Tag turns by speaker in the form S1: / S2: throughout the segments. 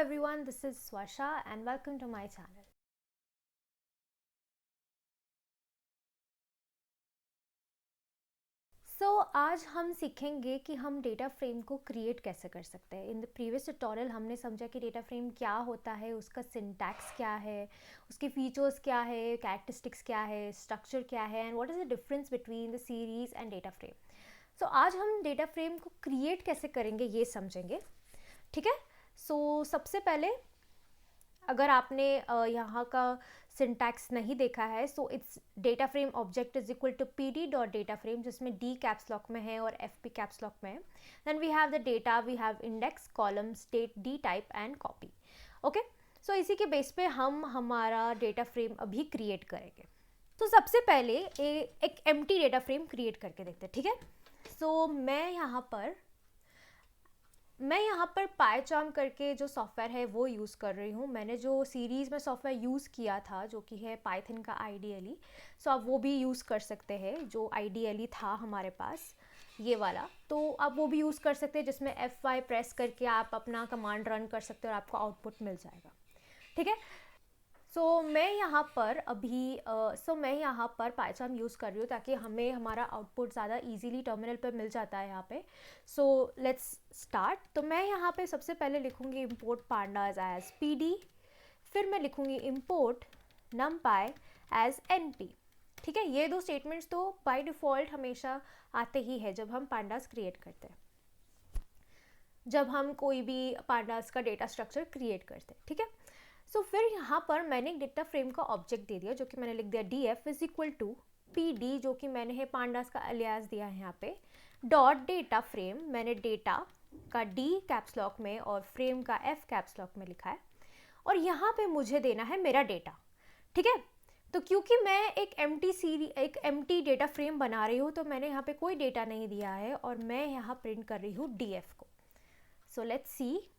S1: everyone, this is Swasha and welcome to my channel. आज हम सीखेंगे कि हम डेटा फ्रेम को क्रिएट कैसे कर सकते हैं। इन द प्रीवियस ट्यूटोरियल हमने समझा कि डेटा फ्रेम क्या होता है, उसका सिंटैक्स क्या है, उसके फीचर्स क्या है, कैरेक्टरिस्टिक्स क्या है, स्ट्रक्चर क्या है and what is the difference between the series and data frame. So आज हम डेटा फ्रेम को क्रिएट कैसे करेंगे ये समझेंगे, ठीक है। सबसे पहले अगर आपने यहाँ का सिंटैक्स नहीं देखा है, so it's data frame object is equal to P D dot data frame, जिसमें डी कैप्स लॉक में है और एफ पी कैप्स लॉक में है। Then we have the data, we have index, column, state, D type and copy. Okay, so इसी के base पे हम हमारा डेटा फ्रेम अभी क्रिएट करेंगे। तो सबसे पहले एक एम्प्टी डेटा फ्रेम क्रिएट करके देखते हैं, ठीक है। सो मैं यहाँ पर पायचार्म करके जो सॉफ्टवेयर है वो यूज़ कर रही हूँ। मैंने जो सीरीज़ में सॉफ्टवेयर यूज़ किया था जो कि है पाइथन का आइडियली, सो आप वो भी यूज़ कर सकते हैं। जो आइडियली था हमारे पास ये वाला, तो आप वो भी यूज़ कर सकते हैं, जिसमें F5 प्रेस करके आप अपना कमांड रन कर सकते हो और आपको आउटपुट मिल जाएगा, ठीक है। मैं यहाँ पर पायचार्म यूज़ कर रही हूँ ताकि हमें हमारा आउटपुट ज़्यादा इजीली टर्मिनल पर मिल जाता है यहाँ पे। Let's start. तो मैं यहाँ पे सबसे पहले लिखूँगी import pandas as pd, फिर मैं लिखूँगी import numpy as np, ठीक है। ये दो स्टेटमेंट्स तो बाय डिफ़ॉल्ट हमेशा आते ही है जब हम pandas क्रिएट करते हैं, जब हम कोई भी pandas का डेटा स्ट्रक्चर क्रिएट करते हैं, ठीक है। फिर यहाँ पर मैंने डेटा फ्रेम का ऑब्जेक्ट दे दिया, जो कि मैंने लिख दिया df is equal to P D, जो कि मैंने है पांडास का अलियास दिया है यहाँ पे, डॉट डेटा फ्रेम, मैंने डेटा का डी कैप्स लॉक में और फ्रेम का एफ कैप्स लॉक में लिखा है, और यहाँ पे मुझे देना है मेरा डेटा, ठीक है। तो क्योंकि मैं एक एम्प्टी डेटा फ्रेम बना रही हूँ, तो मैंने यहाँ पे कोई डेटा नहीं दिया है और मैं यहाँ प्रिंट कर रही हूँ df को। सो लेट्स सी,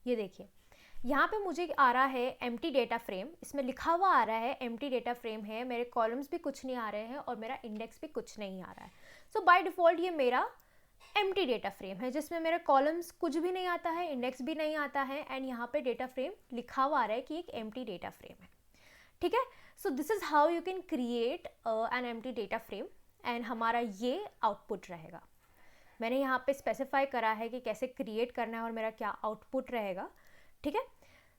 S1: ये देखिए यहाँ पे मुझे आ रहा है एम्प्टी डेटा फ्रेम, इसमें लिखा हुआ आ रहा है एम्प्टी डेटा फ्रेम है, मेरे कॉलम्स भी कुछ नहीं आ रहे हैं और मेरा इंडेक्स भी कुछ नहीं आ रहा है। सो बाय डिफ़ॉल्ट ये मेरा एम्प्टी डेटा फ्रेम है, जिसमें मेरे कॉलम्स कुछ भी नहीं आता है, इंडेक्स भी नहीं आता है, एंड यहाँ पे डेटा फ्रेम लिखा हुआ आ रहा है कि एक एम्प्टी डेटा फ्रेम है, ठीक है। So this is how you can create an empty data frame, and हमारा ये आउटपुट रहेगा। मैंने यहाँ पे स्पेसिफाई करा है कि कैसे क्रिएट करना है और मेरा क्या आउटपुट रहेगा, ठीक है।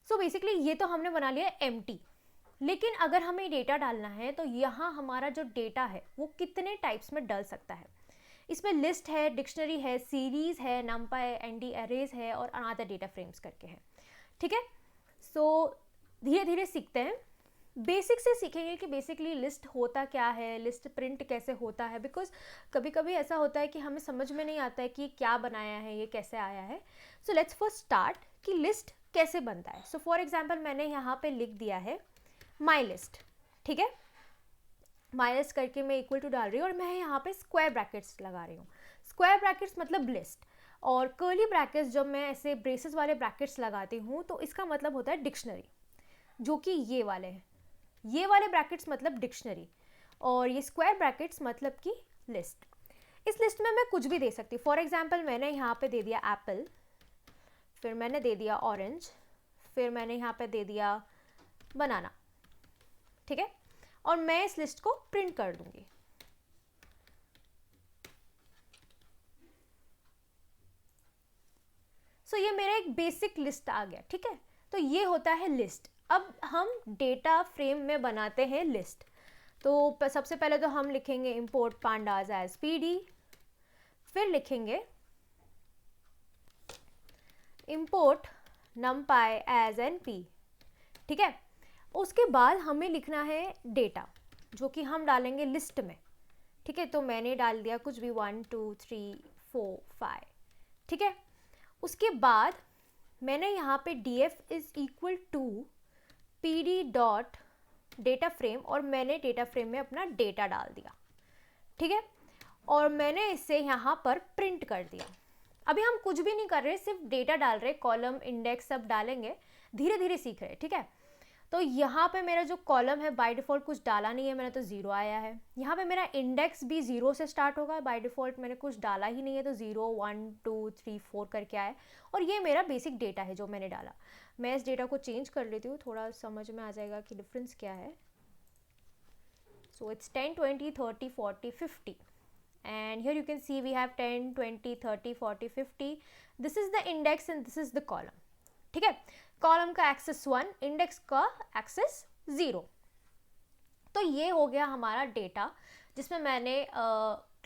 S1: बेसिकली ये तो हमने बना लिया एम्प्टी, लेकिन अगर हमें डेटा डालना है तो यहाँ हमारा जो डेटा है वो कितने टाइप्स में डल सकता है। इसमें लिस्ट है, डिक्शनरी है, सीरीज़ है, नंपाई, एनडी एरेज है और अनदर डेटा फ्रेम्स करके है, ठीक है। धीरे धीरे सीखते हैं, बेसिक से सीखेंगे कि बेसिकली लिस्ट होता क्या है, लिस्ट प्रिंट कैसे होता है, बिकॉज कभी कभी ऐसा होता है कि हमें समझ में नहीं आता है कि क्या बनाया है, ये कैसे आया है। लेट्स फर्स्ट स्टार्ट कि लिस्ट कैसे बनता है। फॉर एग्जांपल मैंने यहाँ पे लिख दिया है माई लिस्ट, ठीक है। माई लिस्ट करके मैं इक्वल टू डाल रही हूँ और मैं यहाँ पे स्क्वायर ब्रैकेट्स लगा रही हूँ। स्क्वायर ब्रैकेट्स मतलब लिस्ट, और कर्ली ब्रैकेट्स जब मैं ऐसे ब्रेसेस वाले ब्रैकेट्स लगाती हूँ तो इसका मतलब होता है डिक्शनरी, जो कि ये वाले हैं। ये वाले ब्रैकेट्स मतलब डिक्शनरी और ये स्क्वायर ब्रैकेट्स मतलब कि लिस्ट। इस लिस्ट में मैं कुछ भी दे सकती हूँ। फॉर एग्जांपल मैंने यहाँ पे दे दिया एप्पल, फिर मैंने दे दिया ऑरेंज, फिर मैंने यहाँ पे दे दिया बनाना, ठीक है। और मैं इस लिस्ट को प्रिंट कर दूंगी। ये मेरा एक बेसिक लिस्ट आ गया, ठीक है। तो ये होता है लिस्ट। अब हम डेटा फ्रेम में बनाते हैं लिस्ट। तो सबसे पहले तो हम लिखेंगे import pandas as pd, फिर लिखेंगे import numpy as np, ठीक है। उसके बाद हमें लिखना है डेटा, जो कि हम डालेंगे लिस्ट में, ठीक है। तो मैंने डाल दिया कुछ भी 1 2 3 4 5, ठीक है। उसके बाद मैंने यहाँ पे df is equal to P D dot data frame, और मैंने डेटा फ्रेम में अपना डेटा डाल दिया, ठीक है। और मैंने इसे यहाँ पर प्रिंट कर दिया। अभी हम कुछ भी नहीं कर रहे, सिर्फ डेटा डाल रहे, कॉलम, इंडेक्स सब डालेंगे, धीरे धीरे सीख रहे, ठीक है। तो यहाँ पे मेरा जो कॉलम है बाय डिफ़ॉल्ट कुछ डाला नहीं है मैंने, तो 0 आया है। यहाँ पे मेरा इंडेक्स भी 0 से स्टार्ट होगा, बाय डिफ़ॉल्ट मैंने कुछ डाला ही नहीं है, तो 0 1 2 3 4 करके आया। और ये मेरा बेसिक डेटा है जो मैंने डाला। मैं इस डेटा को चेंज कर लेती हूँ, थोड़ा समझ में आ जाएगा कि डिफरेंस क्या है। So it's 10 20 30 40 50 and here you can see we have 10 20 30 40 50. this is the index and this is the column. ठीक है, कॉलम का एक्सेस 1, इंडेक्स का एक्सेस 0। तो ये हो गया हमारा डेटा जिसमें मैंने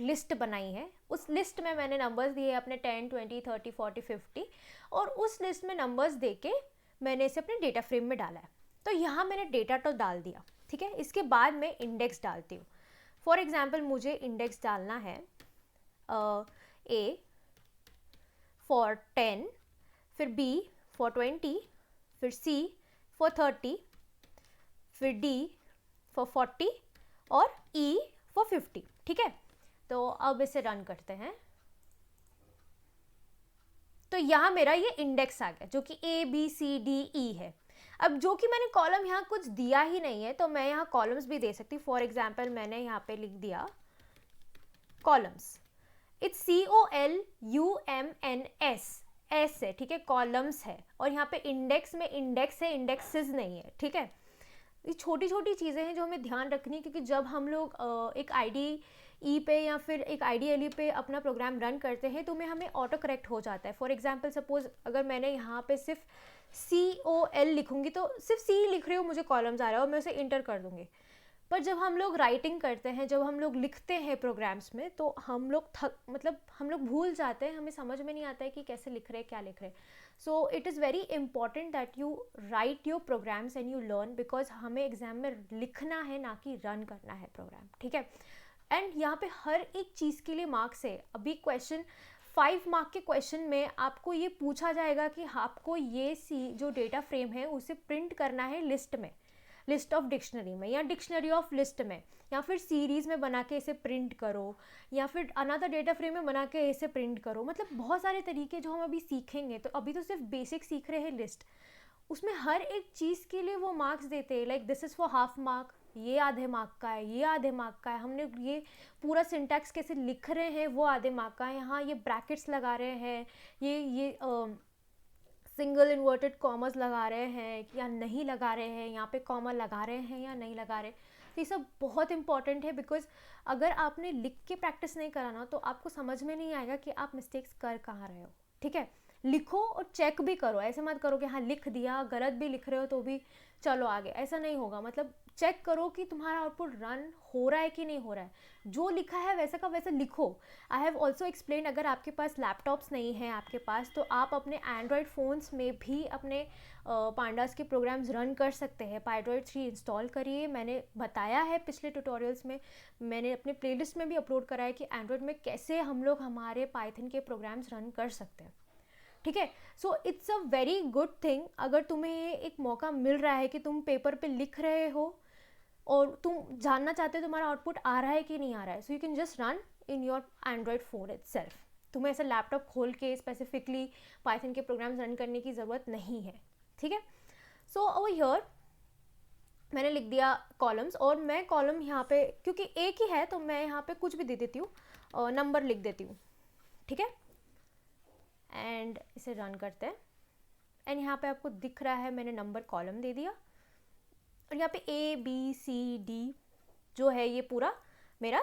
S1: लिस्ट बनाई है। उस लिस्ट में मैंने नंबर्स दिए अपने 10 20 30 40 50 और उस लिस्ट में नंबर्स देके मैंने इसे अपने डेटा फ्रेम में डाला है। तो यहाँ मैंने डेटा तो डाल दिया, ठीक है। इसके बाद मैं इंडेक्स डालती हूँ। फॉर एग्जाम्पल मुझे इंडेक्स डालना है A फॉर 10, फिर B फॉर 20, फिर C फॉर 30, फिर D फॉर 40 और E फॉर 50, ठीक है। तो अब इसे रन करते हैं। तो यहाँ मेरा ये इंडेक्स आ गया जो कि A B C D E है। अब जो कि मैंने कॉलम यहाँ कुछ दिया ही नहीं है, तो मैं यहाँ कॉलम्स भी दे सकती हूँ। फॉर एग्जाम्पल मैंने यहाँ पे लिख दिया कॉलम्स, इट्स COLUMNS, एस है, ठीक है, कॉलम्स है। और यहाँ पे इंडेक्स में इंडेक्स है, इंडेक्सेस नहीं है, ठीक है। ये छोटी छोटी चीज़ें हैं जो हमें ध्यान रखनी है, क्योंकि जब हम लोग एक IDE पे या फिर एक IDLE पे अपना प्रोग्राम रन करते हैं तो हमें ऑटो करेक्ट हो जाता है। फॉर एग्जांपल सपोज अगर मैंने यहाँ पे सिर्फ COL लिखूँगी तो सिर्फ C लिख रही हूँ, मुझे कॉलम्स आ रहा है और मैं उसे इंटर कर दूँगी। पर जब हम लोग राइटिंग करते हैं, जब हम लोग लिखते हैं प्रोग्राम्स में, तो हम लोग हम लोग भूल जाते हैं, हमें समझ में नहीं आता है कि कैसे लिख रहे हैं, क्या लिख रहे हैं। So it is very important that you write your programs and you learn, because हमें एग्जाम में लिखना है ना कि रन करना है प्रोग्राम, ठीक है। एंड यहाँ पे हर एक चीज़ के लिए मार्क्स है। अभी क्वेश्चन 5 मार्क के क्वेश्चन में आपको ये पूछा जाएगा कि आपको ये जो डेटा फ्रेम है उसे प्रिंट करना है लिस्ट में, लिस्ट ऑफ डिक्शनरी में या डिक्शनरी ऑफ लिस्ट में, या फिर सीरीज़ में बना के इसे प्रिंट करो, या फिर अनदर डेटा फ्रेम में बना के इसे प्रिंट करो। मतलब बहुत सारे तरीके जो हम अभी सीखेंगे। तो अभी तो सिर्फ बेसिक सीख रहे हैं लिस्ट, उसमें हर एक चीज़ के लिए वो मार्क्स देते हैं। Like this is for half mark, ये आधे मार्क का है, ये आधे मार्क का है। हमने ये पूरा सिंटैक्स कैसे लिख रहे हैं वो आधे मार्क का है। यहाँ ये ब्रैकेट्स लगा रहे हैं, ये सिंगल इन्वर्टेड कॉमर्स लगा रहे हैं या नहीं लगा रहे हैं, यहाँ पे कॉमा लगा रहे हैं या नहीं लगा रहे। तो ये सब बहुत इंपॉर्टेंट है, बिकॉज अगर आपने लिख के प्रैक्टिस नहीं करा ना तो आपको समझ में नहीं आएगा कि आप मिस्टेक्स कर कहाँ रहे हो, ठीक है। लिखो और चेक भी करो, ऐसे मत करो कि हाँ लिख दिया, गलत भी लिख रहे हो तो भी चलो आगे, ऐसा नहीं होगा। मतलब चेक करो कि तुम्हारा आउटपुट रन हो रहा है कि नहीं हो रहा है। जो लिखा है वैसा का वैसा लिखो। आई हैव ऑल्सो एक्सप्लेन, अगर आपके पास लैपटॉप्स नहीं हैं आपके पास, तो आप अपने एंड्रॉयड फ़ोन्स में भी अपने पांडास के प्रोग्राम्स रन कर सकते हैं। पाइड्रॉयड 3 इंस्टॉल करिए, मैंने बताया है पिछले ट्यूटोरियल्स में, मैंने अपने प्लेलिस्ट में भी अपलोड करा है कि एंड्रॉयड में कैसे हम लोग हमारे पाइथन के प्रोग्राम्स रन कर सकते हैं, ठीक है। So it's a very good thing अगर तुम्हें एक मौका मिल रहा है कि तुम पेपर पे लिख रहे हो और तुम जानना चाहते हो तुम्हारा आउटपुट आ रहा है कि नहीं आ रहा है। So you can just run in your Android phone itself. तुम्हें ऐसा लैपटॉप खोल के स्पेसिफिकली पाइथन के प्रोग्राम्स रन करने की ज़रूरत नहीं है, ठीक है। सो ओवर हियर मैंने लिख दिया कॉलम्स, और मैं कॉलम यहाँ पे क्योंकि एक ही है तो मैं यहाँ पे कुछ भी दे देती हूँ, नंबर लिख देती हूँ, ठीक है। एंड इसे रन करते हैं एंड यहाँ पे आपको दिख रहा है मैंने नंबर कॉलम दे दिया, और यहाँ पे ABCD जो है ये पूरा मेरा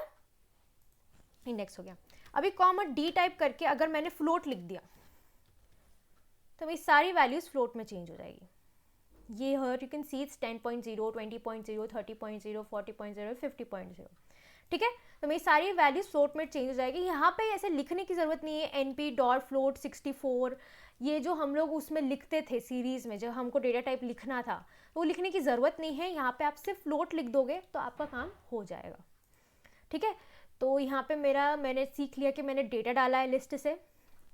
S1: इंडेक्स हो गया। अभी कॉमा D टाइप करके अगर मैंने फ्लोट लिख दिया तो मेरी सारी वैल्यूज़ फ्लोट में चेंज हो जाएगी। ये हर यू कैन सी इट्स 10.0 20.0 30.0 40.0 50.0, ठीक है। तो मेरी सारी वैल्यूज फ्लोट में चेंज हो जाएगी। यहाँ पे ऐसे लिखने की ज़रूरत नहीं है np.float64, ये जो हम लोग उसमें लिखते थे सीरीज़ में, जब हमको डेटा टाइप लिखना था तो वो लिखने की ज़रूरत नहीं है। यहाँ पे आप सिर्फ फ्लोट लिख दोगे तो आपका काम हो जाएगा, ठीक है। तो यहाँ पे मैंने सीख लिया कि मैंने डेटा डाला है लिस्ट से,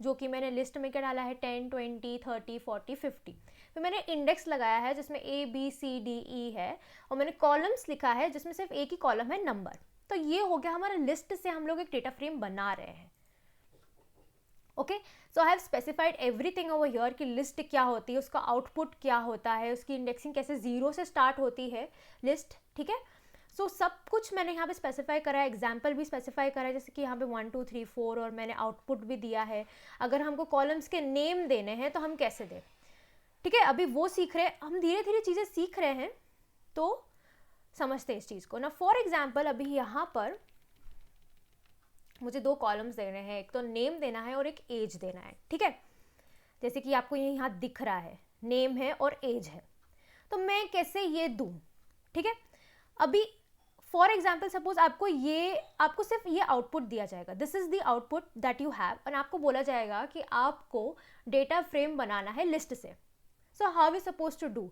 S1: जो कि मैंने लिस्ट में क्या डाला है 10 20 30 40 50। तो मैंने इंडेक्स लगाया है जिसमें ABCDE है, और मैंने कॉलम्स लिखा है जिसमें सिर्फ एक ही कॉलम है नंबर। तो ये हो गया हमारा लिस्ट से हम लोग एक डेटा फ्रेम बना रहे हैं, okay, so I have specified everything over here कि लिस्ट क्या होती है, उसका आउटपुट क्या होता है, उसकी इंडेक्सिंग कैसे जीरो से स्टार्ट होती है लिस्ट, ठीक है। सो सब कुछ मैंने यहाँ पे स्पेसिफाई करा है, एग्जाम्पल भी स्पेसिफाई करा है, जैसे कि यहाँ पे 1 2 3 4 और मैंने आउटपुट भी दिया है। अगर हमको कॉलम्स के नेम देने हैं तो हम कैसे दें, ठीक है, अभी वो सीख रहे हैं, हम धीरे धीरे चीज़ें सीख रहे हैं तो समझते हैं इस चीज़ को ना। फॉर एग्जाम्पल अभी यहाँ पर मुझे 2 कॉलम्स देने हैं, एक तो नेम देना है और एक एज देना है, ठीक है। जैसे कि आपको यहाँ दिख रहा है नेम है और एज है, तो मैं कैसे ये दूँ, ठीक है। अभी फॉर एग्जाम्पल सपोज आपको सिर्फ ये आउटपुट दिया जाएगा, this is the output that you have, और आपको बोला जाएगा कि आपको डेटा फ्रेम बनाना है लिस्ट से। So how we suppose to do.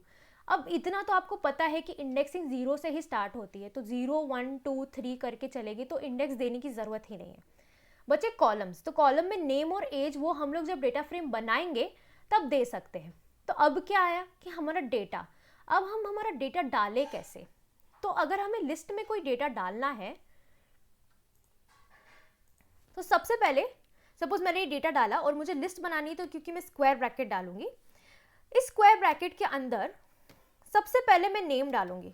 S1: अब इतना तो आपको पता है कि इंडेक्सिंग 0 से ही स्टार्ट होती है, तो 0 1 2 3 करके चलेगी, तो इंडेक्स देने की ज़रूरत ही नहीं है। बचे कॉलम्स, तो कॉलम में नेम और एज वो हम लोग जब डेटा फ्रेम बनाएंगे तब दे सकते हैं। तो अब क्या आया कि हमारा डेटा, अब हम हमारा डेटा डालें कैसे। तो अगर हमें लिस्ट में कोई डेटा डालना है तो सबसे पहले सपोज मैंने ये डेटा डाला और मुझे लिस्ट बनानी है, तो क्योंकि मैं स्क्वायर ब्रैकेट डालूंगी, इस स्क्वायर ब्रैकेट के अंदर सबसे पहले मैं नेम डालूंगी।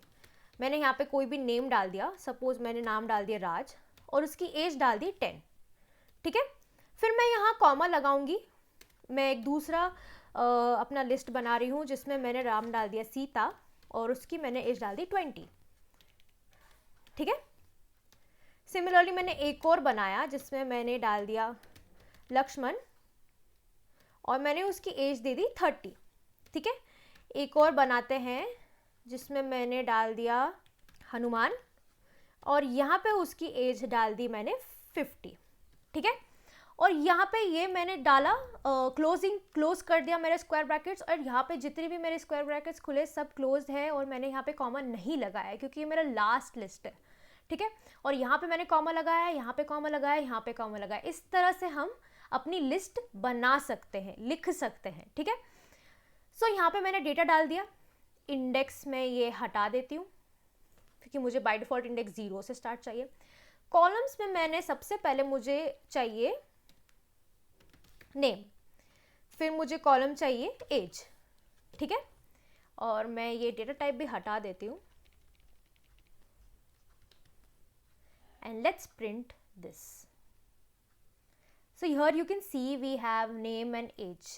S1: मैंने यहाँ पे कोई भी नेम डाल दिया, सपोज मैंने नाम डाल दिया राज और उसकी एज डाल दी 10, ठीक है। फिर मैं यहाँ कॉमा लगाऊंगी, मैं एक दूसरा अपना लिस्ट बना रही हूँ जिसमें मैंने नाम डाल दिया सीता और उसकी मैंने एज डाल दी 20, ठीक है। सिमिलरली मैंने एक और बनाया जिसमें मैंने डाल दिया लक्ष्मण और मैंने उसकी एज दे दी 30, ठीक है। एक और बनाते हैं जिसमें मैंने डाल दिया हनुमान और यहाँ पे उसकी एज डाल दी मैंने 50, ठीक है। और यहाँ पे ये मैंने डाला क्लोज कर दिया मेरे स्क्वायर ब्रैकेट्स, और यहाँ पे जितने भी मेरे स्क्वायर ब्रैकेट्स खुले सब क्लोज है और मैंने यहाँ पे कॉमा नहीं लगाया क्योंकि ये मेरा लास्ट लिस्ट है, ठीक है। और यहाँ पे मैंने कॉमा लगाया, यहाँ पे कॉमा लगाया, यहाँ पे कॉमा लगाया। इस तरह से हम अपनी लिस्ट बना सकते हैं, लिख सकते हैं, ठीक है। सो यहाँ पे मैंने डेटा डाल दिया, इंडेक्स में ये हटा देती हूँ क्योंकि मुझे बाय डिफॉल्ट इंडेक्स 0 से स्टार्ट चाहिए। कॉलम्स में मैंने सबसे पहले मुझे चाहिए नेम, फिर मुझे कॉलम चाहिए एज, ठीक है। और मैं ये डेटा टाइप भी हटा देती हूँ and let's print this. So here you can see we have name and age,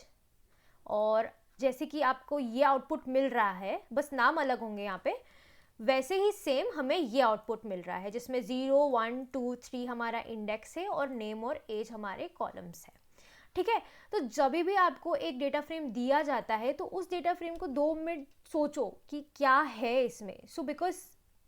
S1: और जैसे कि आपको ये आउटपुट मिल रहा है, बस नाम अलग होंगे यहाँ पे, वैसे ही सेम हमें ये आउटपुट मिल रहा है जिसमें 0 1 2 3 हमारा इंडेक्स है और नेम और एज हमारे कॉलम्स है, ठीक है। तो जब भी आपको एक डेटा फ्रेम दिया जाता है तो उस डेटा फ्रेम को 2 मिनट सोचो कि क्या है इसमें। सो बिकॉज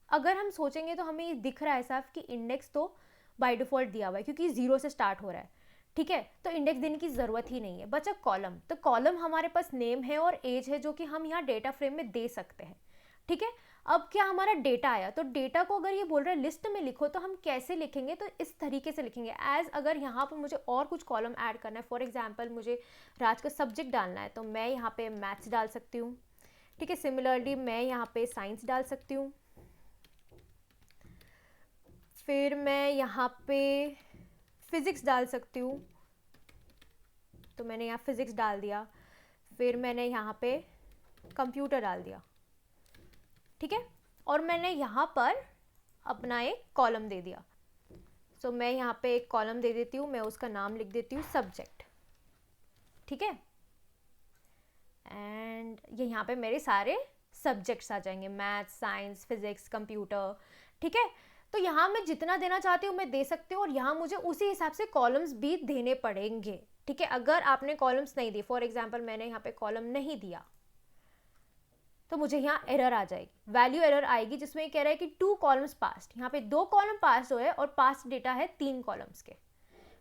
S1: अगर हम सोचेंगे तो हमें ये दिख रहा है साफ कि इंडेक्स तो बाय डिफ़ॉल्ट दिया हुआ है क्योंकि 0 से स्टार्ट हो रहा है, ठीक है। तो इंडेक्स देने की ज़रूरत ही नहीं है। बचा कॉलम, तो कॉलम हमारे पास नेम है और एज है जो कि हम यहाँ डेटा फ्रेम में दे सकते हैं, ठीक है। अब क्या हमारा डेटा आया, तो डेटा को अगर ये बोल रहा है लिस्ट में लिखो तो हम कैसे लिखेंगे, तो इस तरीके से लिखेंगे एज अगर यहाँ पर मुझे और कुछ कॉलम ऐड करना है, फॉर एग्जाम्पल मुझे राज का सब्जेक्ट डालना है तो मैं यहाँ पे मैथ्स डाल सकती हूँ, ठीक है। सिमिलरली मैं यहाँ पे साइंस डाल सकती हूँ, फिर मैं यहाँ पे फिज़िक्स डाल सकती हूँ, तो मैंने यहाँ फिज़िक्स डाल दिया, फिर मैंने यहाँ पे कंप्यूटर डाल दिया, ठीक है। और मैंने यहाँ पर अपना एक कॉलम दे दिया, सो मैं यहाँ पे एक कॉलम दे देती हूँ, मैं उसका नाम लिख देती हूँ सब्जेक्ट, ठीक है। एंड ये यहाँ पे मेरे सारे सब्जेक्ट्स आ जाएंगे, मैथ्स साइंस फिज़िक्स कंप्यूटर, ठीक है। तो यहाँ मैं जितना देना चाहती हूँ मैं दे सकती हूँ और यहाँ मुझे उसी हिसाब से कॉलम्स भी देने पड़ेंगे, ठीक है। अगर आपने कॉलम्स नहीं दिए, फॉर एग्जांपल मैंने यहाँ पे कॉलम नहीं दिया, तो मुझे यहाँ एरर आ जाएगी, वैल्यू एरर आएगी जिसमें ये कह रहा है कि 2 कॉलम्स पास्ड। यहाँ पे 2 कॉलम पास हुए और पास डेटा है 3 कॉलम्स के,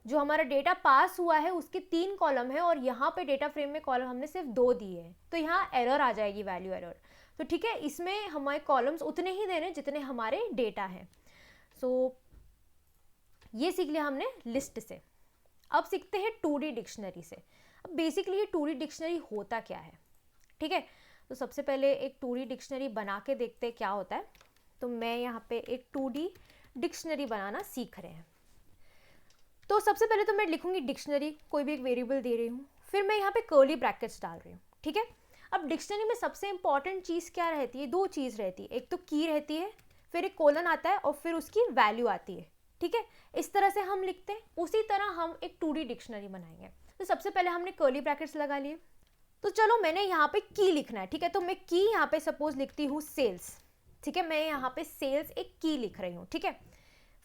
S1: जो हमारा डेटा पास हुआ है उसके 3 कॉलम है और यहाँ पे डेटा फ्रेम में कॉलम हमने सिर्फ 2 दिए हैं, तो यहाँ एरर आ जाएगी, वैल्यू एरर। तो ठीक है, इसमें हमारे कॉलम्स उतने ही देने जितने हमारे डेटा हैं। सो ये सीख लिया हमने लिस्ट से। अब सीखते हैं 2D डिक्शनरी से। अब बेसिकली ये 2D डिक्शनरी होता क्या है, ठीक है। तो सबसे पहले एक 2D डिक्शनरी बना के देखते हैं क्या होता है। तो मैं यहाँ पे एक 2D डिक्शनरी बनाना सीख रहे हैं। तो सबसे पहले तो मैं लिखूंगी डिक्शनरी, कोई भी एक वेरिएबल दे रही हूँ, फिर मैं यहाँ पे कर्ली ब्रैकेट्स डाल रही हूँ, ठीक है। अब डिक्शनरी में सबसे इंपॉर्टेंट चीज़ क्या रहती है, दो चीज़ रहती है, एक तो की रहती है, फिर एक कोलन आता है और फिर उसकी वैल्यू आती है, ठीक है। इस तरह से हम लिखते हैं। उसी तरह हम एक 2D डिक्शनरी बनाएंगे। तो सबसे पहले हमने कर्ली ब्रैकेट्स लगा लिए। तो चलो मैंने यहाँ पे की लिखना है, ठीक है। तो मैं की यहाँ पे सपोज लिखती हूँ सेल्स, ठीक है। मैं यहाँ पे सेल्स एक की लिख रही हूँ, ठीक है।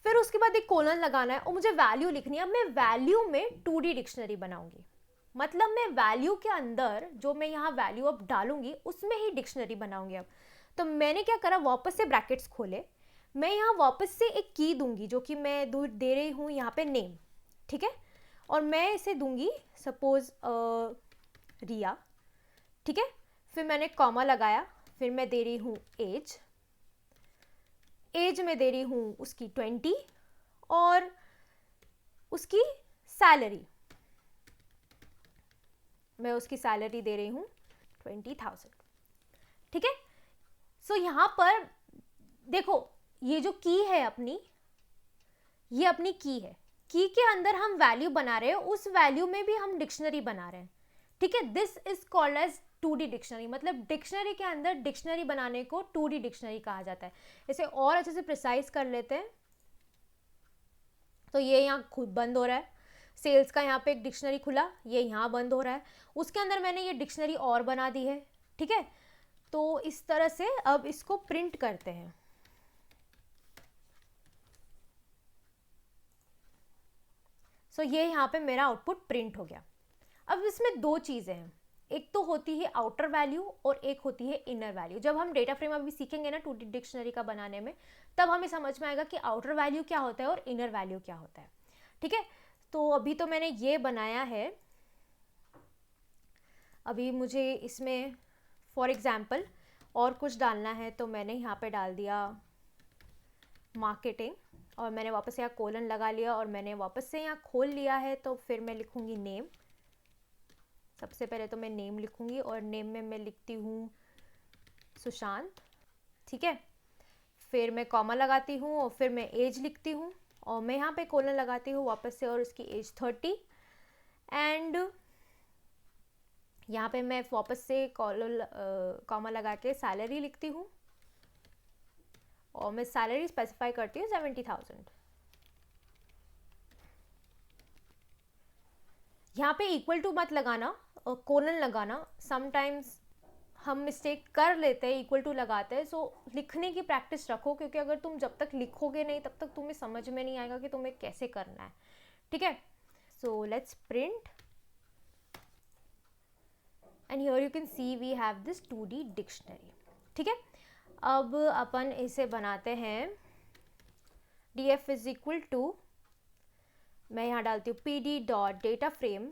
S1: फिर उसके बाद एक कोलन लगाना है और मुझे वैल्यू लिखनी है। अब मैं वैल्यू में 2D डिक्शनरी बनाऊंगी, मतलब मैं वैल्यू के अंदर जो मैं यहाँ वैल्यू अब डालूंगी उसमें ही डिक्शनरी बनाऊंगी। अब तो मैंने क्या करा, वापस से ब्रैकेट्स खोले, मैं यहाँ वापस से एक की दूंगी जो कि मैं दे रही हूँ यहाँ पे नेम, ठीक है। और मैं इसे दूंगी सपोज रिया, ठीक है। फिर मैंने कॉमा लगाया, फिर मैं दे रही हूँ एज, एज में दे रही हूँ उसकी 20 और उसकी सैलरी, मैं उसकी सैलरी दे रही हूँ 20,000, ठीक है। सो यहाँ पर देखो ये जो की है अपनी, ये अपनी की है, की के अंदर हम वैल्यू बना रहे हैं, उस वैल्यू में भी हम डिक्शनरी बना रहे हैं, ठीक है। This is called as 2D dictionary, मतलब डिक्शनरी के अंदर डिक्शनरी बनाने को 2D डिक्शनरी कहा जाता है। इसे और अच्छे से प्रिसाइज कर लेते हैं। तो ये यहाँ खुद बंद हो रहा है, सेल्स का यहाँ पे एक डिक्शनरी खुला, ये यहाँ बंद हो रहा है, उसके अंदर मैंने ये डिक्शनरी और बना दी है, ठीक है। तो इस तरह से अब इसको प्रिंट करते हैं। सो ये यहाँ पे मेरा आउटपुट प्रिंट हो गया। अब इसमें दो चीज़ें हैं, एक तो होती है आउटर वैल्यू और एक होती है इनर वैल्यू। जब हम डेटा फ्रेम अभी सीखेंगे ना 2D डिक्शनरी का बनाने में, तब हमें समझ में आएगा कि आउटर वैल्यू क्या होता है और इनर वैल्यू क्या होता है, ठीक है। तो अभी तो मैंने ये बनाया है, अभी मुझे इसमें फॉर एग्जाम्पल और कुछ डालना है, तो मैंने यहाँ पे डाल दिया मार्केटिंग और मैंने वापस यहाँ कोलन लगा लिया और मैंने वापस से यहाँ खोल लिया है। तो फिर मैं लिखूँगी नेम, सबसे पहले तो मैं नेम लिखूँगी और नेम में मैं लिखती हूँ सुशांत, ठीक है। फिर मैं कॉमा लगाती हूँ और फिर मैं एज लिखती हूँ और मैं यहाँ पे कोलन लगाती हूँ वापस से और उसकी एज 30 एंड यहाँ पे मैं वापस से कॉमा लगा के सैलरी लिखती हूँ और मैं सैलरी स्पेसिफाई करती हूँ 70,000। यहाँ पे इक्वल टू मत लगाना, कोलन लगाना, समटाइम्स हम मिस्टेक कर लेते हैं, इक्वल टू लगाते हैं। सो लिखने की प्रैक्टिस रखो, क्योंकि अगर तुम जब तक लिखोगे नहीं तब तक तुम्हें समझ में नहीं आएगा कि तुम्हें कैसे करना है, ठीक है। So let's print and here you can see we have this 2D dictionary, ठीक है। अब अपन इसे बनाते हैं, df इज इक्वल टू, मैं यहाँ डालती हूँ pd dot data frame,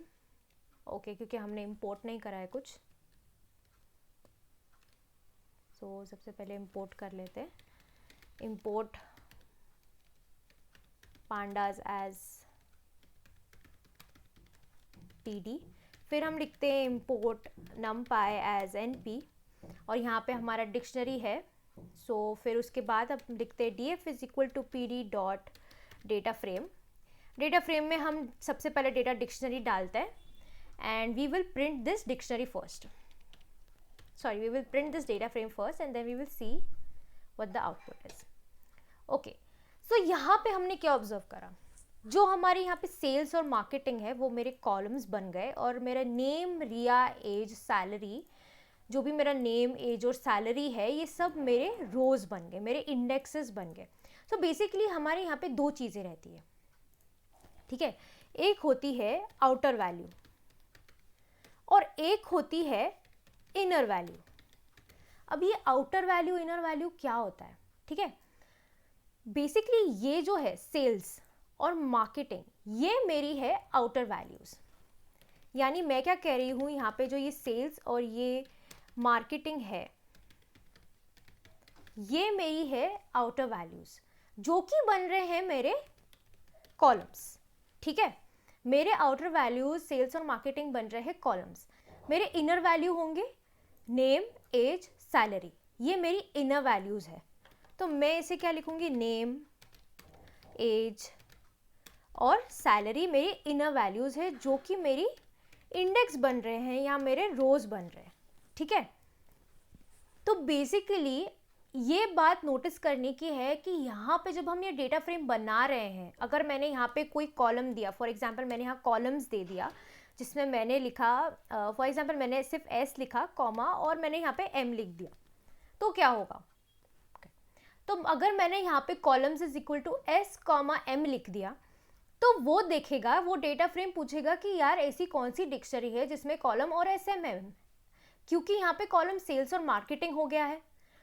S1: okay, क्योंकि हमने इंपोर्ट नहीं करा है कुछ। सो सबसे पहले इंपोर्ट कर लेते हैं, इंपोर्ट pandas एज pd, फिर हम लिखते हैं इंपोर्ट numpy एज np और यहाँ पे हमारा डिक्शनरी है। सो फिर उसके बाद अब लिखते हैं df is equal to pd dot data frame. Data frame में हम सबसे पहले डेटा डिक्शनरी डालते हैं and we will print this dictionary first, sorry, we will print this data frame first and then we will see what the output is. Okay, so यहाँ पे हमने क्या ऑब्जर्व करा, जो हमारे यहाँ पे सेल्स और मार्केटिंग है वो मेरे कॉलम्स बन गए और मेरा नेम, रिया, एज, सैलरी, जो भी मेरा नेम, एज और सैलरी है ये सब मेरे रोज बन गए, मेरे इंडेक्सेस बन गए। सो बेसिकली हमारे यहाँ पे दो चीज़ें रहती है, ठीक है। एक होती है आउटर वैल्यू और एक होती है इनर वैल्यू। अब ये आउटर वैल्यू, इनर वैल्यू क्या होता है, ठीक है। बेसिकली ये जो है सेल्स और मार्केटिंग, ये मेरी है आउटर वैल्यूज। यानी मैं क्या कह रही हूँ, यहाँ पे जो ये सेल्स और ये मार्केटिंग है ये मेरी है आउटर वैल्यूज, जो कि बन रहे हैं मेरे कॉलम्स, ठीक है। मेरे आउटर वैल्यूज सेल्स और मार्केटिंग बन रहे हैं कॉलम्स। मेरे इनर वैल्यू होंगे नेम, एज, सैलरी, ये मेरी इनर वैल्यूज है। तो मैं इसे क्या लिखूंगी, नेम, एज और सैलरी मेरी इनर वैल्यूज़ है जो कि मेरी इंडेक्स बन रहे हैं या मेरे रोज बन रहे हैं, ठीक है। तो बेसिकली ये बात नोटिस करने की है कि यहाँ पे जब हम ये डेटा फ्रेम बना रहे हैं, अगर मैंने यहाँ पे कोई कॉलम दिया, फॉर एग्जांपल मैंने यहाँ कॉलम्स दे दिया जिसमें मैंने लिखा, फॉर एग्जांपल मैंने सिर्फ एस लिखा कॉमा और मैंने यहाँ पे एम लिख दिया, तो क्या होगा? तो अगर मैंने यहाँ पे columns is equal to S comma M लिख दिया तो वो देखेगा, वो डेटा फ्रेम पूछेगा कि यार ऐसी कौन सी डिक्शनरी है जिसमें कॉलम और एस एम है, क्योंकि यहाँ पे कॉलम सेल्स और मार्केटिंग हो गया है,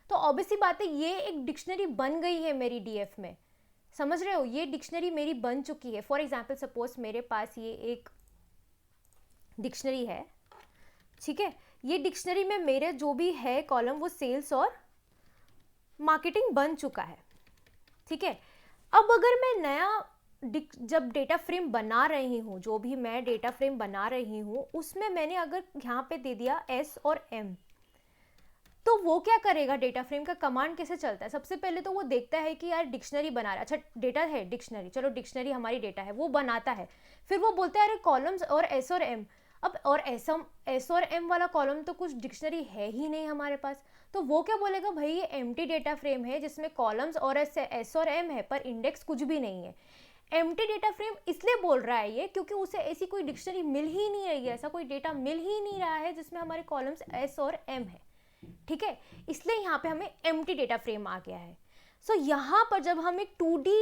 S1: तो ऑब्वियसली बात है ये एक डिक्शनरी बन गई है मेरी डीएफ में, समझ रहे हो, ये डिक्शनरी मेरी बन चुकी है। फॉर एग्जाम्पल सपोज मेरे पास ये एक डिक्शनरी है, ठीक है, ये डिक्शनरी में मेरे जो भी है कॉलम वो सेल्स और मार्केटिंग बन चुका है, ठीक है। अब अगर मैं नया जब डेटा फ्रेम बना रही हूँ, जो भी मैं डेटा फ्रेम बना रही हूँ उसमें मैंने अगर यहाँ पे दे दिया एस और एम, तो वो क्या करेगा, डेटा फ्रेम का कमांड कैसे चलता है? सबसे पहले तो वो देखता है कि यार डिक्शनरी बना रहा है, अच्छा डेटा है डिक्शनरी, चलो डिक्शनरी हमारी डेटा है, वो बनाता है, फिर वो बोलता है अरे कॉलम्स और एस और एम, अब और एस और एम वाला कॉलम तो कुछ डिक्शनरी है ही नहीं हमारे पास, तो वो क्या बोलेगा, भाई ये एम्प्टी डेटा फ्रेम है जिसमें कॉलम्स और एस और एम है पर इंडेक्स कुछ भी नहीं है। एम्प्टी डेटा फ्रेम इसलिए बोल रहा है ये क्योंकि उसे ऐसी कोई डिक्शनरी मिल ही नहीं रही है, ऐसा कोई डेटा मिल ही नहीं रहा है जिसमें हमारे कॉलम्स एस और एम है, ठीक है, इसलिए यहाँ पे हमें एम्प्टी डेटा फ्रेम आ गया है। सो यहाँ पर जब हम एक 2D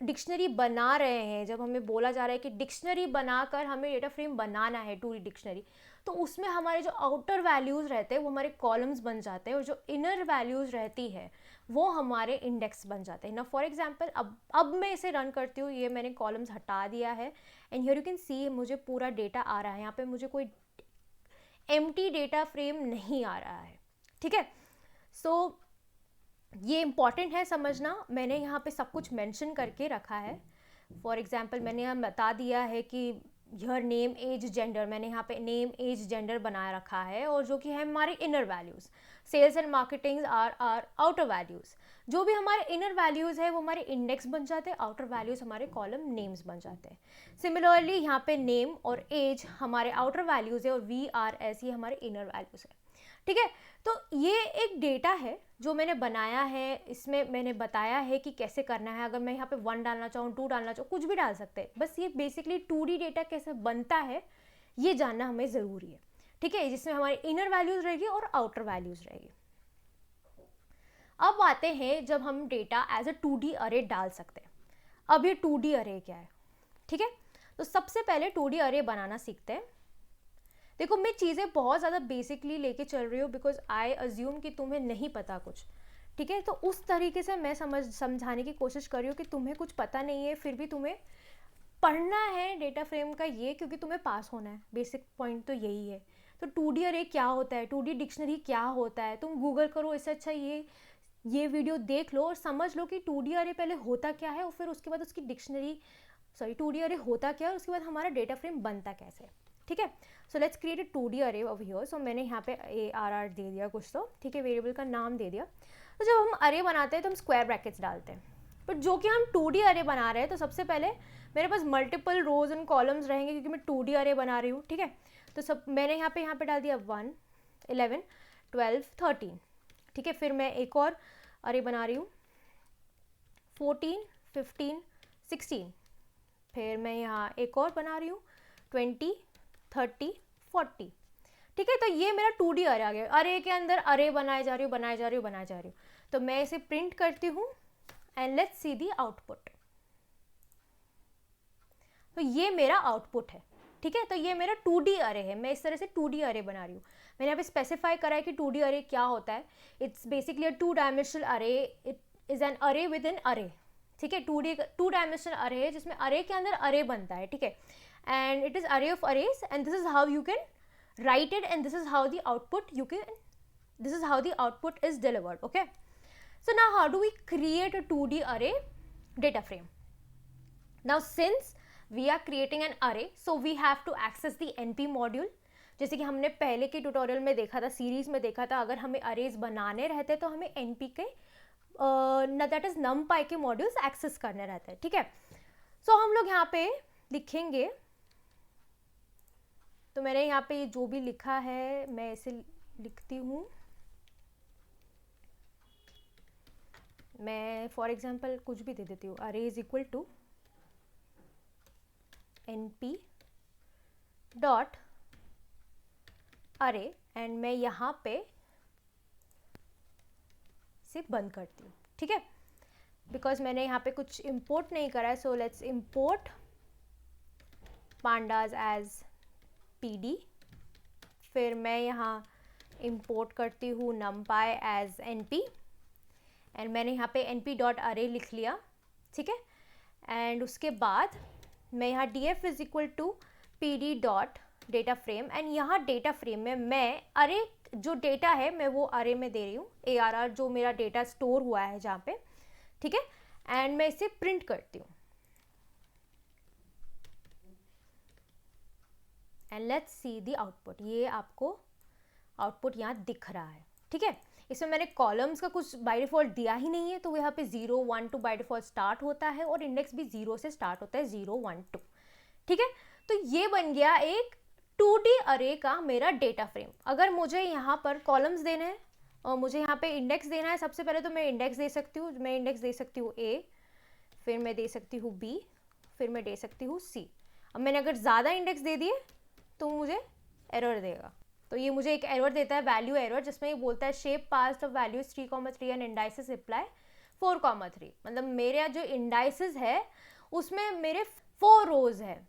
S1: डिक्शनरी बना रहे हैं, जब हमें बोला जा रहा है कि डिक्शनरी बनाकर हमें डेटा फ्रेम बनाना है 2D डिक्शनरी, तो उसमें हमारे जो आउटर वैल्यूज़ रहते हैं वो हमारे कॉलम्स बन जाते हैं और जो इनर वैल्यूज़ रहती है वो हमारे इंडेक्स बन जाते हैं ना। फॉर एग्जांपल अब मैं इसे रन करती हूँ, ये मैंने कॉलम्स हटा दिया है एंड हियर यू कैन सी मुझे पूरा डेटा आ रहा है, यहाँ पे मुझे कोई एम्प्टी डेटा फ्रेम नहीं आ रहा है, ठीक है। सो ये इंपॉर्टेंट है समझना, मैंने यहाँ पे सब कुछ मेंशन करके रखा है। फॉर एग्जांपल मैंने यहाँ बता दिया है कि योर नेम एज जेंडर, मैंने यहाँ पे नेम एज जेंडर बना रखा है और जो कि है हमारे inner values, sales and marketing are outer values, जो भी हमारे इनर वैल्यूज़ है वो हमारे इंडेक्स बन जाते हैं, आउटर वैल्यूज़ हमारे कॉलम नेम्स बन जाते हैं। सिमिलरली यहाँ पे नेम और एज हमारे आउटर वैल्यूज़ है और वी आर एस ये हमारे इनर वैल्यूज़ है, ठीक है। तो ये एक डेटा है जो मैंने बनाया है, इसमें मैंने बताया है कि कैसे करना है, अगर मैं यहाँ पे 1 डालना चाहूँ 2 डालना चाहूँ कुछ भी डाल सकते हैं, बस ये बेसिकली 2D डेटा कैसे बनता है ये जानना हमें ज़रूरी है, ठीक है, जिसमें हमारी इनर वैल्यूज़ रहेगी और आउटर वैल्यूज़ रहेगी। अब आते हैं जब हम डेटा एज अ 2D अरे डाल सकते हैं। अब ये 2D अरे क्या है, ठीक है, तो सबसे पहले 2D अरे बनाना सीखते हैं। देखो मैं चीज़ें बहुत ज़्यादा बेसिकली लेके चल रही हूँ बिकॉज आई अज्यूम कि तुम्हें नहीं पता कुछ, ठीक है, तो उस तरीके से मैं समझाने की कोशिश कर रही हूँ कि तुम्हें कुछ पता नहीं है फिर भी तुम्हें पढ़ना है डेटा फ्रेम का ये, क्योंकि तुम्हें पास होना है, बेसिक पॉइंट तो यही है। तो 2D अरे क्या होता है, 2D डिक्शनरी क्या होता है, तुम गूगल करो, इससे अच्छा ये वीडियो देख लो और समझ लो कि 2D अरे पहले होता क्या है और फिर उसके बाद उसकी डिक्शनरी 2D अरे होता क्या है और उसके बाद हमारा डेटा फ्रेम बनता कैसे, ठीक है। So let's create a 2D अरे ओवर हियर। सो मैंने यहाँ पे ARR दे दिया कुछ तो, ठीक है, वेरिएबल का नाम दे दिया। तो जब हम अरे बनाते हैं तो हम स्क्वायर ब्रैकेट्स डालते हैं, बट जो कि हम 2D अरे बना रहे हैं तो सबसे पहले मेरे पास मल्टीपल रोज एंड कॉलम्स रहेंगे क्योंकि मैं 2D अरे बना रही हूँ, ठीक है। तो सब मैंने यहाँ पे डाल दिया 1 11 12 13, ठीक है, फिर मैं एक और अरे बना रही हूँ 14 15 16, फिर मैं यहाँ एक और बना रही हूँ 20 30 40, ठीक है। तो ये मेरा 2D अरे आ गया, अरे के अंदर अरे बनाए जा रही हूँ, तो मैं इसे प्रिंट करती हूँ and let's see the output. तो ये मेरा आउटपुट है, ठीक है, तो ये मेरा 2D अरे है, मैं इस तरह से 2D अरे बना रही हूँ। मैंने यहाँ पे स्पेसिफाई करा है कि 2D अरे क्या होता है, इट्स बेसिकली अ 2 डायमेंशनल अरे, इट इज़ एन अरे विद एन अरे, ठीक है, 2 डायमेंशनल अरे है जिसमें अरे के अंदर अरे बनता है, ठीक है, and it is array of arrays and this is how you can write it and this is how the output is delivered, okay. So now how do we create a 2D array data frame? Now since we are creating an array, so we have to access the np module, जैसे कि हमने पहले के tutorial में देखा था, series में देखा था, अगर हमें अरेज बनाने रहते तो हमें np के दैट इज numpy के मॉड्यूल्स एक्सेस करने रहते हैं, ठीक है। सो हम लोग यहाँ पे लिखेंगे, तो मैंने यहाँ पे जो भी लिखा है मैं इसे लिखती हूँ। मैं फॉर एग्जांपल कुछ भी दे देती हूँ, array is equal to np dot array, and मैं यहाँ पे से बंद करती हूँ, ठीक है, बिकॉज मैंने यहाँ पे कुछ इंपोर्ट नहीं करा है। So let's import pandas as pd, फिर मैं यहाँ इंपोर्ट करती हूँ numpy एज np, एंड मैंने यहाँ पे np डॉट अरे लिख लिया, ठीक है। एंड उसके बाद मैं यहाँ df is equal to pd dot data frame, and यहाँ डेटा फ्रेम में मैं अरे जो डेटा है मैं वो अरे में दे रही हूँ, arr जो मेरा डेटा स्टोर हुआ है जहाँ पे, ठीक है। एंड मैं इसे प्रिंट करती हूँ, and let's see the output. ये आपको आउटपुट यहाँ दिख रहा है, ठीक है। इसमें मैंने कॉलम्स का कुछ बाय डिफॉल्ट दिया ही नहीं है, तो यहाँ पे 0 1 2 बाय डिफॉल्ट स्टार्ट होता है और इंडेक्स भी 0 से स्टार्ट होता है, 0 1 2, ठीक है। तो ये बन गया एक 2D अरे का मेरा डेटा फ्रेम। अगर मुझे यहाँ पर कॉलम्स देने हैं और मुझे यहाँ पे इंडेक्स देना है, सबसे पहले तो मैं इंडेक्स दे सकती हूँ, मैं इंडेक्स दे सकती हूँ A, फिर मैं दे सकती हूँ B, फिर मैं दे सकती हूँ C। अब मैंने अगर ज़्यादा इंडेक्स दे दिए तो मुझे एरर देगा, तो ये मुझे एक एरर देता है, वैल्यू एरर, जिसमें ये बोलता है shape past of values 3,3 and indices apply 4,3। मतलब मेरा जो इंडाइसेस है उसमें मेरे 4 रोज है,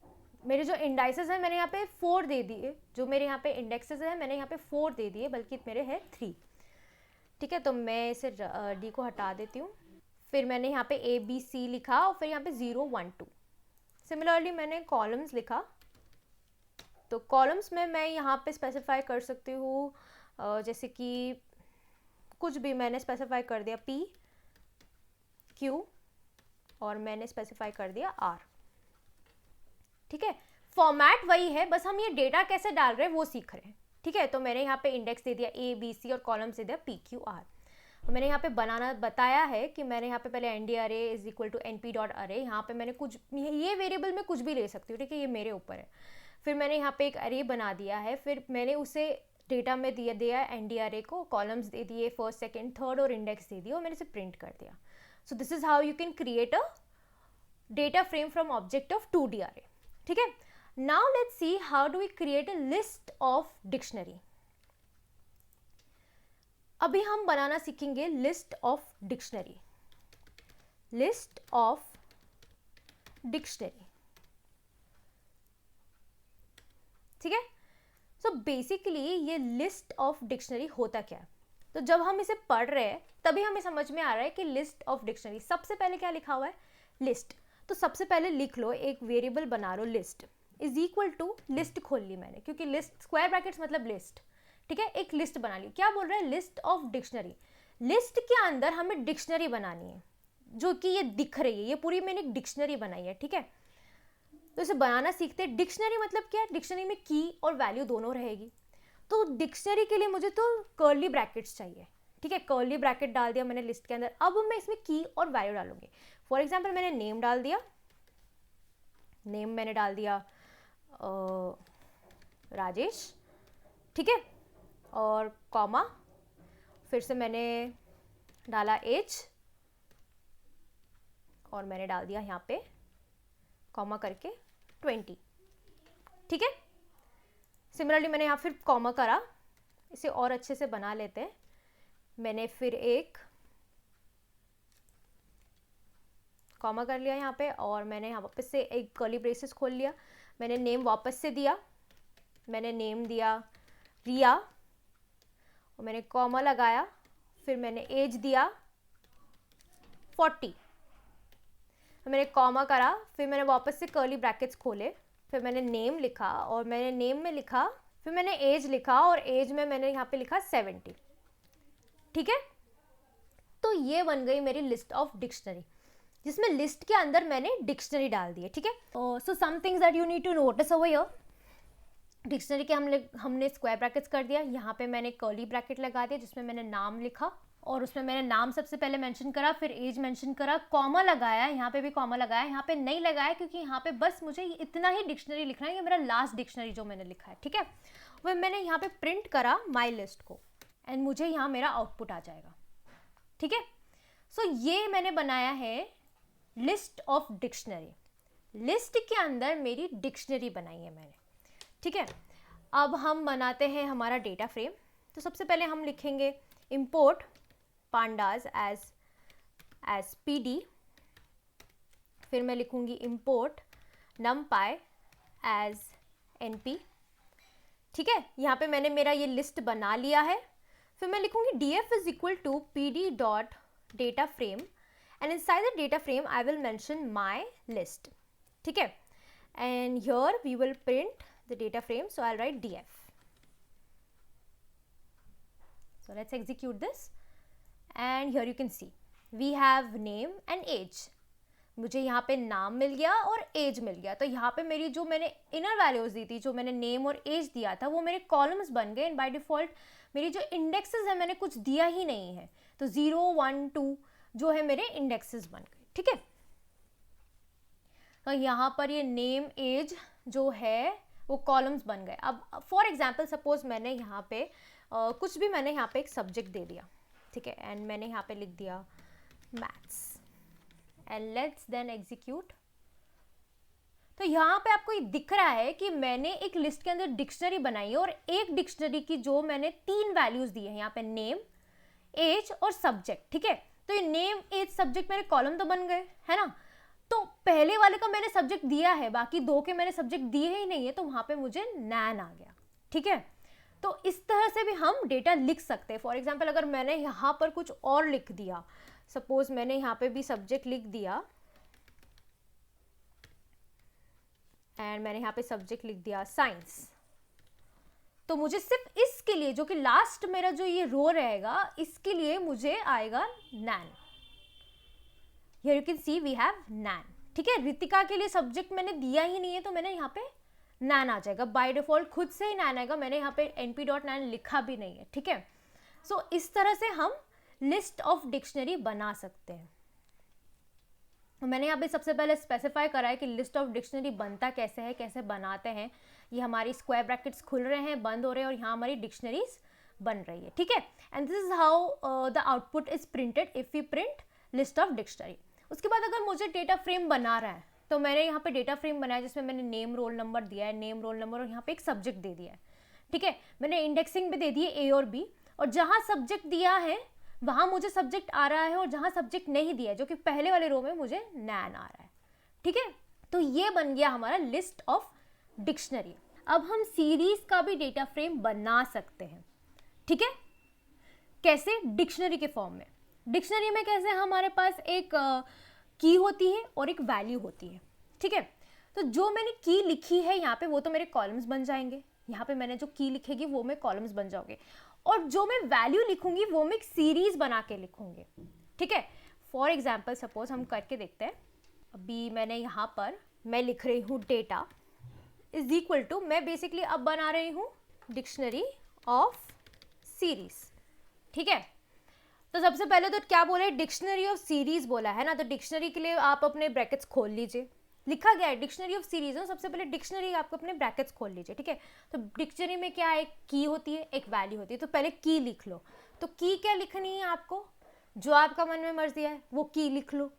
S1: मेरे जो इंडाइसेस है मैंने यहाँ पे 4 दे दिए, जो मेरे यहाँ पे इंडेक्सेस है मैंने यहाँ पे 4 दे दिए, बल्कि मेरे है 3, ठीक है। तो मैं इसे डी को हटा देती हूँ, फिर मैंने यहाँ पे A B C लिखा और फिर यहाँ पे 0 1 2। सिमिलरली मैंने कॉलम्स लिखा, तो कॉलम्स में मैं यहाँ पे स्पेसिफाई कर सकती हूँ जैसे कि कुछ भी मैंने स्पेसिफाई कर दिया P Q और मैंने स्पेसिफाई कर दिया R, ठीक है। फॉर्मेट वही है, बस हम ये डेटा कैसे डाल रहे हैं वो सीख रहे हैं, ठीक है। तो मैंने यहाँ पे इंडेक्स दे दिया A B C और कॉलम्स दे दिया P Q R। मैंने यहाँ पे बनाना बताया है कि मैंने यहाँ पे पहले nd array is equal to np dot array, यहाँ पे मैंने कुछ ये वेरिएबल में कुछ भी ले सकती हूँ, ठीक है, ये मेरे ऊपर है। फिर मैंने यहाँ पे एक अरे बना दिया है, फिर मैंने उसे डेटा में दिया nd array को, कॉलम्स दे दिए फर्स्ट सेकेंड थर्ड और इंडेक्स दे दिया और मैंने इसे प्रिंट कर दिया। So this is how you can create a data frame from object of 2D array, ठीक है। Now let's see how do we create a list of dictionary. अभी हम बनाना सीखेंगे list of dictionary, list of dictionary, ठीक है। सो basically ये लिस्ट ऑफ डिक्शनरी होता क्या है, तो जब हम इसे पढ़ रहे हैं तभी हमें समझ में आ रहा है कि लिस्ट ऑफ डिक्शनरी, सबसे पहले क्या लिखा हुआ है, लिस्ट। तो सबसे पहले लिख लो, एक वेरिएबल बना लो, list is equal to, list खोल ली मैंने क्योंकि लिस्ट स्क्वायर ब्रैकेट्स मतलब लिस्ट, ठीक है। एक लिस्ट बना ली, क्या बोल रहा है, लिस्ट ऑफ डिक्शनरी। लिस्ट के अंदर हमें डिक्शनरी बनानी है जो कि ये दिख रही है, ये पूरी मैंने एक डिक्शनरी बनाई है, ठीक है। तो इसे बनाना सीखते हैं। डिक्शनरी मतलब क्या है, डिक्शनरी में की और वैल्यू दोनों रहेगी। तो डिक्शनरी के लिए मुझे तो कर्ली ब्रैकेट्स चाहिए, ठीक है। कर्ली ब्रैकेट डाल दिया मैंने लिस्ट के अंदर, अब मैं इसमें की और वैल्यू डालूंगी। फॉर एग्जाम्पल मैंने नेम डाल दिया, नेम मैंने डाल दिया राजेश, ठीक है, और कॉमा, फिर से मैंने डाला एज और मैंने डाल दिया यहाँ पे कॉमा करके 20, ठीक है। सिमिलरली मैंने यहाँ फिर कॉमा करा, इसे और अच्छे से बना लेते हैं। मैंने फिर एक कॉमा कर लिया यहाँ पे और मैंने यहाँ वापस से एक कर्ली ब्रेसेस खोल लिया। मैंने नेम वापस से दिया, मैंने नेम दिया रिया और मैंने कॉमा लगाया, फिर मैंने एज दिया 40, मैंने कॉमा करा, फिर मैंने वापस से कर्ली ब्रैकेट्स खोले, फिर मैंने नेम लिखा और मैंने नेम में लिखा, फिर मैंने एज लिखा और एज में मैंने यहाँ पे लिखा 70, ठीक है। तो ये बन गई मेरी लिस्ट ऑफ डिक्शनरी, जिसमें लिस्ट के अंदर मैंने डिक्शनरी डाल दी है, ठीक है। So some things that you need to notice over here, dictionary के हमने स्क्वायर ब्रैकेट्स कर दिया, यहाँ पे मैंने कर्ली ब्रैकेट लगा दिया जिसमें मैंने नाम लिखा और उसमें मैंने नाम सबसे पहले मेंशन करा, फिर एज मेंशन करा, कॉमा लगाया, यहाँ पे भी कॉमा लगाया, यहाँ पे नहीं लगाया क्योंकि यहाँ पे बस मुझे इतना ही डिक्शनरी लिखना है, ये मेरा लास्ट डिक्शनरी जो मैंने लिखा है, ठीक है। वह मैंने यहाँ पे प्रिंट करा माई लिस्ट को एंड मुझे यहाँ मेरा आउटपुट आ जाएगा, ठीक है। सो ये मैंने बनाया है लिस्ट ऑफ डिक्शनरी, लिस्ट के अंदर मेरी डिक्शनरी बनाई है मैंने, ठीक है। अब हम बनाते हैं हमारा डेटा फ्रेम। तो सबसे पहले हम लिखेंगे import pandas as pd, फिर मैं लिखूंगी import numpy as np, ठीक है। यहाँ पे मैंने मेरा ये लिस्ट बना लिया है। फिर मैं लिखूंगी df is equal to pd dot data frame and inside the data frame I will mention my list, ठीक है। and here we will print the data frame, so I'll write df. So let's execute this and here you can see we have name and age. मुझे यहाँ पे नाम मिल गया और as मिल गया। तो यहाँ पे मेरी जो मैंने इनर वैल्यूज दी थी, जो मैंने नेम और एज दिया था, वो मेरे कॉलम्स बन गए एंड बाय डिफॉल्ट मेरी जो इंडेक्सेस है मैंने कुछ दिया ही नहीं है, तो 0 1 2 जो है मेरे इंडेक्सेस बन गए, ठीक है। तो यहाँ पर ये नेम एज जो है वो कॉलम्स बन गए। अब फॉर एग्जाम्पल सपोज मैंने यहाँ पे कुछ भी मैंने यहाँ पे एक सब्जेक्ट दे दिया, ठीक है, एंड मैंने यहाँ पे लिख दिया maths and let's then execute. तो यहाँ पे आपको ये दिख रहा है कि मैंने एक लिस्ट के अंदर डिक्शनरी बनाई है और एक डिक्शनरी की जो मैंने 3 वैल्यूज दी है, यहाँ पे नेम एज और सब्जेक्ट, ठीक है। तो ये नेम एज सब्जेक्ट मेरे कॉलम तो बन गए, है ना। तो पहले वाले का मैंने सब्जेक्ट दिया है, बाकी 2 के मैंने सब्जेक्ट दिए ही नहीं है, तो वहां पे मुझे नैन आ गया, ठीक है। तो इस तरह से भी हम डेटा लिख सकते हैं। फॉर एग्जाम्पल अगर मैंने यहाँ पर कुछ और लिख दिया, सपोज मैंने यहाँ पे भी सब्जेक्ट लिख दिया एंड मैंने यहाँ पे सब्जेक्ट लिख दिया साइंस, तो मुझे सिर्फ इसके लिए जो कि लास्ट मेरा जो ये रो रहेगा इसके लिए मुझे आएगा नैन। Here you can see we have nan, ठीक है। रितिका के लिए सब्जेक्ट मैंने दिया ही नहीं है, तो मैंने यहाँ पे nan आ जाएगा, बाय डिफॉल्ट खुद से ही nan आएगा, मैंने यहाँ पे np.nan लिखा भी नहीं है, ठीक है। सो इस तरह से हम लिस्ट ऑफ डिक्शनरी बना सकते हैं। तो मैंने यहाँ पे सबसे पहले स्पेसिफाई करा है कि लिस्ट ऑफ डिक्शनरी बनता कैसे है, कैसे बनाते हैं। ये हमारी स्क्वायर ब्रैकेट्स खुल रहे हैं, बंद हो रहे हैं और यहाँ हमारी डिक्शनरीज बन रही है, ठीक है। And this is how the output is printed if we print list of dictionary. उसके बाद अगर मुझे डेटा फ्रेम बना रहा है, तो मैंने यहाँ पे डेटा फ्रेम बनाया जिसमें मैंने नेम रोल नंबर दिया है, नेम रोल नंबर और यहाँ पे एक सब्जेक्ट दे दिया है, ठीक है। मैंने इंडेक्सिंग भी दे दी है ए और बी, और जहाँ सब्जेक्ट दिया है वहाँ मुझे सब्जेक्ट आ रहा है और जहाँ सब्जेक्ट नहीं दिया है, जो कि पहले वाले रो में मुझे नैन आ रहा है, ठीक है। तो ये बन गया हमारा लिस्ट ऑफ डिक्शनरी। अब हम सीरीज का भी डेटा फ्रेम बना सकते हैं, ठीक है। कैसे? डिक्शनरी के फॉर्म में। डिक्शनरी में कैसे हमारे पास एक की होती है और एक वैल्यू होती है, ठीक है। तो जो मैंने की लिखी है यहाँ पे वो तो मेरे कॉलम्स बन जाएंगे, यहाँ पे मैंने जो की लिखेगी वो मैं कॉलम्स बन जाओगे, और जो मैं वैल्यू लिखूंगी वो मैं एक सीरीज बना के लिखूंगी, ठीक है। फॉर एग्जाम्पल सपोज हम करके देखते हैं। अभी मैंने यहाँ पर मैं लिख रही हूँ डेटा इज इक्वल टू, मैं बेसिकली अब बना रही हूँ डिक्शनरी ऑफ सीरीज, ठीक है। तो सबसे पहले तो क्या बोला है, डिक्शनरी ऑफ सीरीज बोला है ना, तो डिक्शनरी के लिए आप अपने ब्रैकेट्स खोल लीजिए, लिखा गया है डिक्शनरी ऑफ सीरीज है, सबसे पहले डिक्शनरी आपको अपने ब्रैकेट्स खोल लीजिए, ठीक है। तो डिक्शनरी में क्या है, एक की होती है, एक वैल्यू होती है, तो पहले की लिख लो। तो की क्या लिखनी है आपको, जो आपका मन में मर्जी है वो की लिख लो।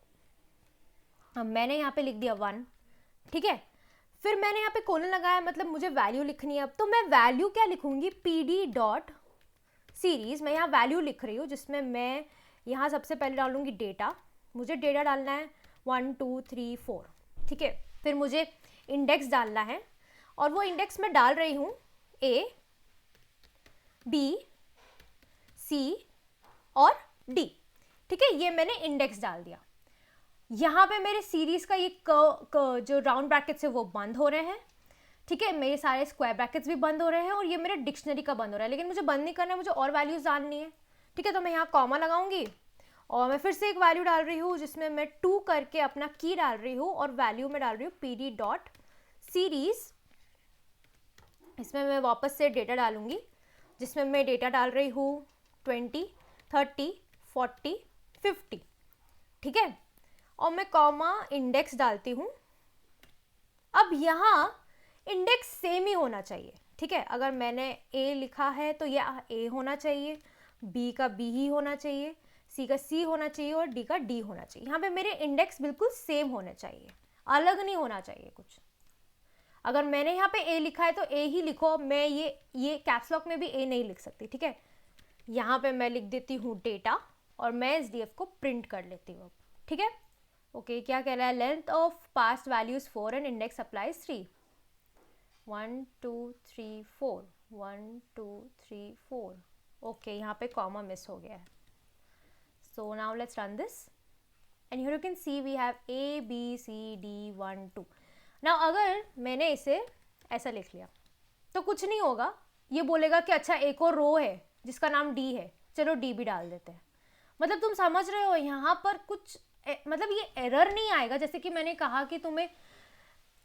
S1: अब मैंने यहाँ पे लिख दिया 1, ठीक है। फिर मैंने यहाँ पे कोलन लगाया, मतलब मुझे वैल्यू लिखनी है। अब तो मैं वैल्यू क्या लिखूंगी, पीडी डॉट सीरीज। मैं यहाँ वैल्यू लिख रही हूँ जिसमें मैं यहाँ सबसे पहले डालूंगी डेटा, मुझे डेटा डालना है 1 2 3 4, ठीक है। फिर मुझे इंडेक्स डालना है, और वो इंडेक्स मैं डाल रही हूँ A, B, C और D, ठीक है। ये मैंने इंडेक्स डाल दिया। यहाँ पे मेरे सीरीज का ये जो राउंड ब्रैकेट्स है वो बंद हो रहे हैं, ठीक है। मेरे सारे स्क्वायर ब्रैकेट्स भी बंद हो रहे हैं और ये मेरे डिक्शनरी का बंद हो रहा है, लेकिन मुझे बंद नहीं करना है, मुझे और वैल्यूज डालनी है, ठीक है। तो मैं यहाँ कॉमा लगाऊंगी और मैं फिर से एक वैल्यू डाल रही हूँ जिसमें मैं 2 करके अपना की डाल रही हूँ, और वैल्यू में डाल रही हूँ पीडी डॉट सीरीज। इसमें मैं वापस से डेटा डालूंगी जिसमें मैं डेटा डाल रही हूँ 20 30 40, 50, ठीक है, और मैं कॉमा इंडेक्स डालती हूँ। अब यहाँ इंडेक्स सेम ही होना चाहिए, ठीक है, अगर मैंने ए लिखा है तो ये ए होना चाहिए, बी का बी ही होना चाहिए, सी का सी होना चाहिए और डी का डी होना चाहिए। यहाँ पे मेरे इंडेक्स बिल्कुल सेम होने चाहिए, अलग नहीं होना चाहिए कुछ। अगर मैंने यहाँ पे ए लिखा है तो ए ही लिखो, मैं ये कैप्स लॉक में भी ए नहीं लिख सकती, ठीक है। यहाँ पे मैं लिख देती हूँ डेटा और मैं इस डीएफ को प्रिंट कर लेती हूँ, ठीक है। ओके, क्या कह रहा है, length of past values 4 and index applies 3, 1 2 3 4, 1 2 3 4। Okay, यहाँ पे कॉमा मिस हो गया है। So now let's run this and here you can see we have A B C D 1 2। Now अगर मैंने इसे ऐसा लिख लिया तो कुछ नहीं होगा, ये बोलेगा कि अच्छा एक और रो है जिसका नाम डी है, चलो डी भी डाल देते हैं। मतलब तुम समझ रहे हो, यहाँ पर कुछ मतलब ये एरर नहीं आएगा। जैसे कि मैंने कहा कि तुम्हें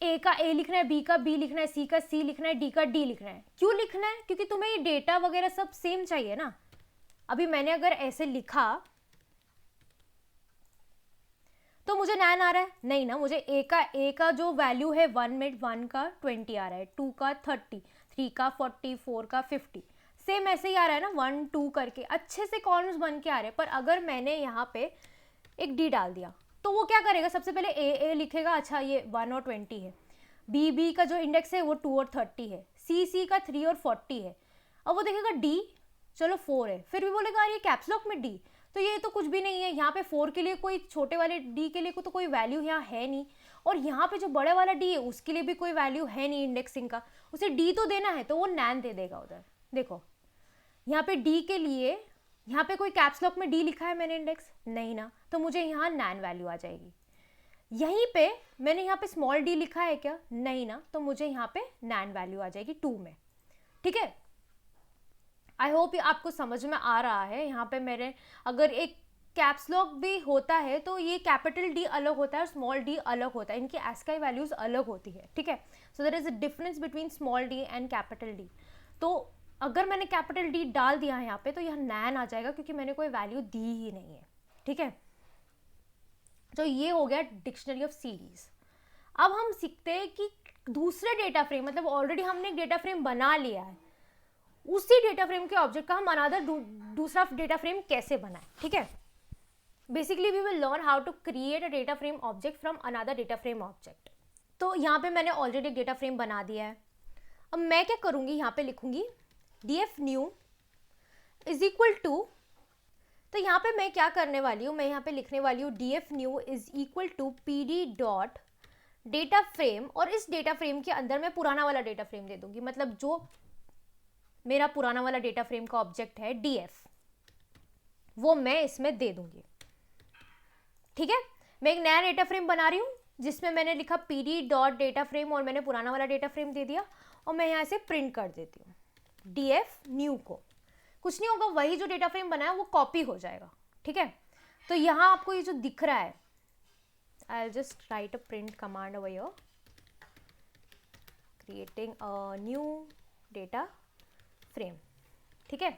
S1: ए का ए लिखना है, बी का बी लिखना है, सी का सी लिखना है, डी का डी लिखना है। क्यों लिखना है? क्योंकि तुम्हें ये डेटा वगैरह सब सेम चाहिए ना। अभी मैंने अगर ऐसे लिखा तो मुझे 9 आ रहा है? नहीं ना, मुझे ए का जो वैल्यू है 1 में 1 का 20 आ रहा है, 2 का 30, 3 का 40, 4 का 50, सेम ऐसे ही आ रहा है ना, 1 2 करके अच्छे से कॉलम्स बन के आ रहे हैं। पर अगर मैंने यहाँ पे एक डी डाल दिया तो वो क्या करेगा, सबसे पहले ए लिखेगा, अच्छा ये 1 और 20 है, बी का जो इंडेक्स है वो 2 और 30 है, सी का 3 और 40 है। अब वो देखेगा डी चलो 4 है, फिर भी बोलेगा ये कैप्स लॉक में डी, तो ये तो कुछ भी नहीं है। यहाँ पे 4 के लिए कोई, छोटे वाले डी के लिए तो कोई वैल्यू यहाँ है नहीं, और यहाँ पे जो बड़े वाला डी है उसके लिए भी कोई वैल्यू है नहीं इंडेक्सिंग का, उसे डी तो देना है, तो वो नैन दे देगा उधर। देखो यहाँ पे डी के लिए, यहाँ पे कोई कैप्स लॉक में डी लिखा है मैंने इंडेक्स नहीं ना, तो मुझे यहाँ नैन वैल्यू आ जाएगी। यहीं पे मैंने यहाँ पे स्मॉल डी लिखा है क्या, नहीं ना, तो मुझे यहाँ पे नैन वैल्यू आ जाएगी 2 में, ठीक है। आई होप ये आपको समझ में आ रहा है। यहाँ पे मेरे अगर एक कैप्स लॉक भी होता है तो ये कैपिटल डी अलग होता है और स्मॉल डी अलग होता है, इनकी एस्काई वैल्यूज अलग होती है, ठीक है। So there is a difference between small D and capital D. तो अगर मैंने कैपिटल डी डाल दिया है यहाँ पे तो यह नैन आ जाएगा, क्योंकि मैंने कोई वैल्यू दी ही नहीं है, ठीक है। तो ये हो गया डिक्शनरी ऑफ सीरीज। अब हम सीखते हैं कि दूसरे डेटा फ्रेम, मतलब ऑलरेडी हमने एक डेटा फ्रेम बना लिया है, उसी डेटा फ्रेम के ऑब्जेक्ट का हम अनदर दूसरा डेटा फ्रेम कैसे बनाएं, ठीक है। Basically we will learn how to create a data frame object from another data frame object. तो यहाँ पे मैंने ऑलरेडी एक डेटा फ्रेम बना दिया है। अब मैं क्या करूँगी, यहाँ पे लिखूँगी df new is equal to, तो यहाँ पे मैं क्या करने वाली हूँ, मैं यहाँ पे लिखने वाली हूँ df new is equal to pd dot data frame, और इस डेटा फ्रेम के अंदर मैं पुराना वाला डेटा फ्रेम दे दूंगी, मतलब जो मेरा पुराना वाला डेटा फ्रेम का ऑब्जेक्ट है df, वो मैं इसमें दे दूंगी, ठीक है। मैं एक नया डेटा फ्रेम बना रही हूँ जिसमें मैंने लिखा pd डॉट डेटा फ्रेम और मैंने पुराना वाला डेटा फ्रेम दे दिया, और मैं यहाँ से प्रिंट कर देती हूँ df new को। कुछ नहीं होगा, वही जो डेटा फ्रेम बनाया वो कॉपी हो जाएगा, ठीक है। तो यहाँ आपको ये जो दिख रहा है, I will just right a print command over here, creating a new data frame, ठीक है।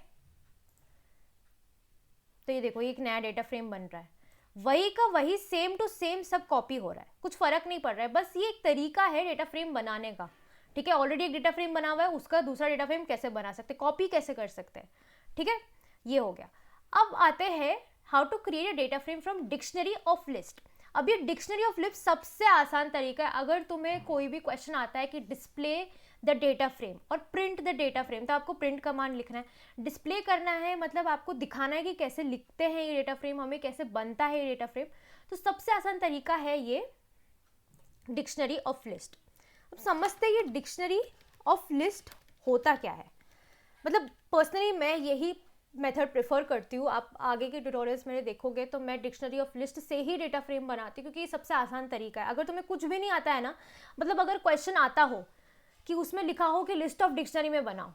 S1: तो ये देखो, ये एक नया डेटा फ्रेम बन रहा है, वही का वही सेम टू सेम सब कॉपी हो रहा है, कुछ फर्क नहीं पड़ रहा है। बस ये एक तरीका है डेटा फ्रेम बनाने का, ठीक है। ऑलरेडी एक डेटा फ्रेम बना हुआ है, उसका दूसरा डेटा फ्रेम कैसे बना सकते हैं, कॉपी कैसे कर सकते हैं, ठीक है। ये हो गया। अब आते हैं how to create a data frame from dictionary of list. अब ये डिक्शनरी ऑफ लिस्ट सबसे आसान तरीका है। अगर तुम्हें कोई भी क्वेश्चन आता है कि डिस्प्ले द डेटा फ्रेम और प्रिंट द डेटा फ्रेम, तो आपको प्रिंट कमांड लिखना है। डिस्प्ले करना है मतलब आपको दिखाना है कि कैसे लिखते हैं ये डेटा फ्रेम, हमें कैसे बनता है ये डेटा फ्रेम। तो सबसे आसान तरीका है ये डिक्शनरी ऑफ लिस्ट। अब समझते हैं ये डिक्शनरी ऑफ लिस्ट होता क्या है। मतलब पर्सनली मैं यही मेथड प्रेफर करती हूँ। आप आगे के ट्यूटोरियल्स मेरे देखोगे तो मैं डिक्शनरी ऑफ लिस्ट से ही डेटा फ्रेम बनाती हूँ, क्योंकि ये सबसे आसान तरीका है। अगर तुम्हें कुछ भी नहीं आता है ना, मतलब अगर क्वेश्चन आता हो कि उसमें लिखा हो कि लिस्ट ऑफ डिक्शनरी में बनाओ,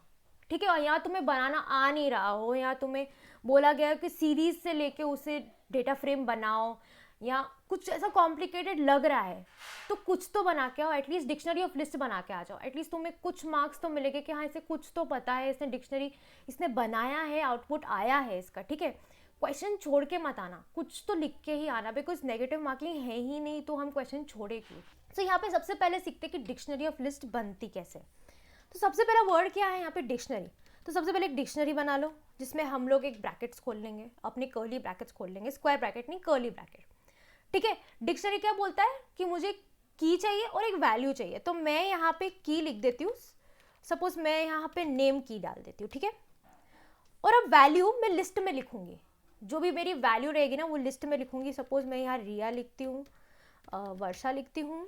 S1: ठीक है, और यहाँ तुम्हें बनाना आ नहीं रहा हो, या तुम्हें बोला गया कि सीरीज से लेके उसे डेटा फ्रेम बनाओ, या कुछ ऐसा कॉम्प्लिकेटेड लग रहा है, तो कुछ तो बना के आओ, एटलीस्ट डिक्शनरी ऑफ लिस्ट बना के आ जाओ। एटलीस्ट तुम्हें कुछ मार्क्स तो मिलेंगे कि हाँ इसे कुछ तो पता है, इसने डिक्शनरी इसने बनाया है, आउटपुट आया है इसका, ठीक है। क्वेश्चन छोड़ के मत आना, कुछ तो लिख के ही आना, बिकॉज नेगेटिव मार्किंग है ही नहीं तो हम क्वेश्चन छोड़े क्यों। सो यहाँ पे सबसे पहले सीखते कि डिक्शनरी ऑफ लिस्ट बनती कैसे। तो सबसे पहला वर्ड क्या है यहाँ पे, डिक्शनरी। तो सबसे पहले एक डिक्शनरी बना लो जिसमें हम लोग एक ब्रैकेट्स खोल लेंगे, अपने कर्ली ब्रैकेट्स खोल लेंगे, स्क्वायर ब्रैकेट नहीं, कर्ली ब्रैकेट, ठीक है। डिक्शनरी क्या बोलता है कि मुझे की चाहिए और एक वैल्यू चाहिए, तो मैं यहाँ पे की लिख देती हूँ, सपोज मैं यहाँ पे नेम की डाल देती हूँ, ठीक है। और अब वैल्यू मैं लिस्ट में लिखूंगी, जो भी मेरी वैल्यू रहेगी ना वो लिस्ट में लिखूंगी। सपोज मैं यहाँ रिया लिखती हूँ, वर्षा लिखती हूँ,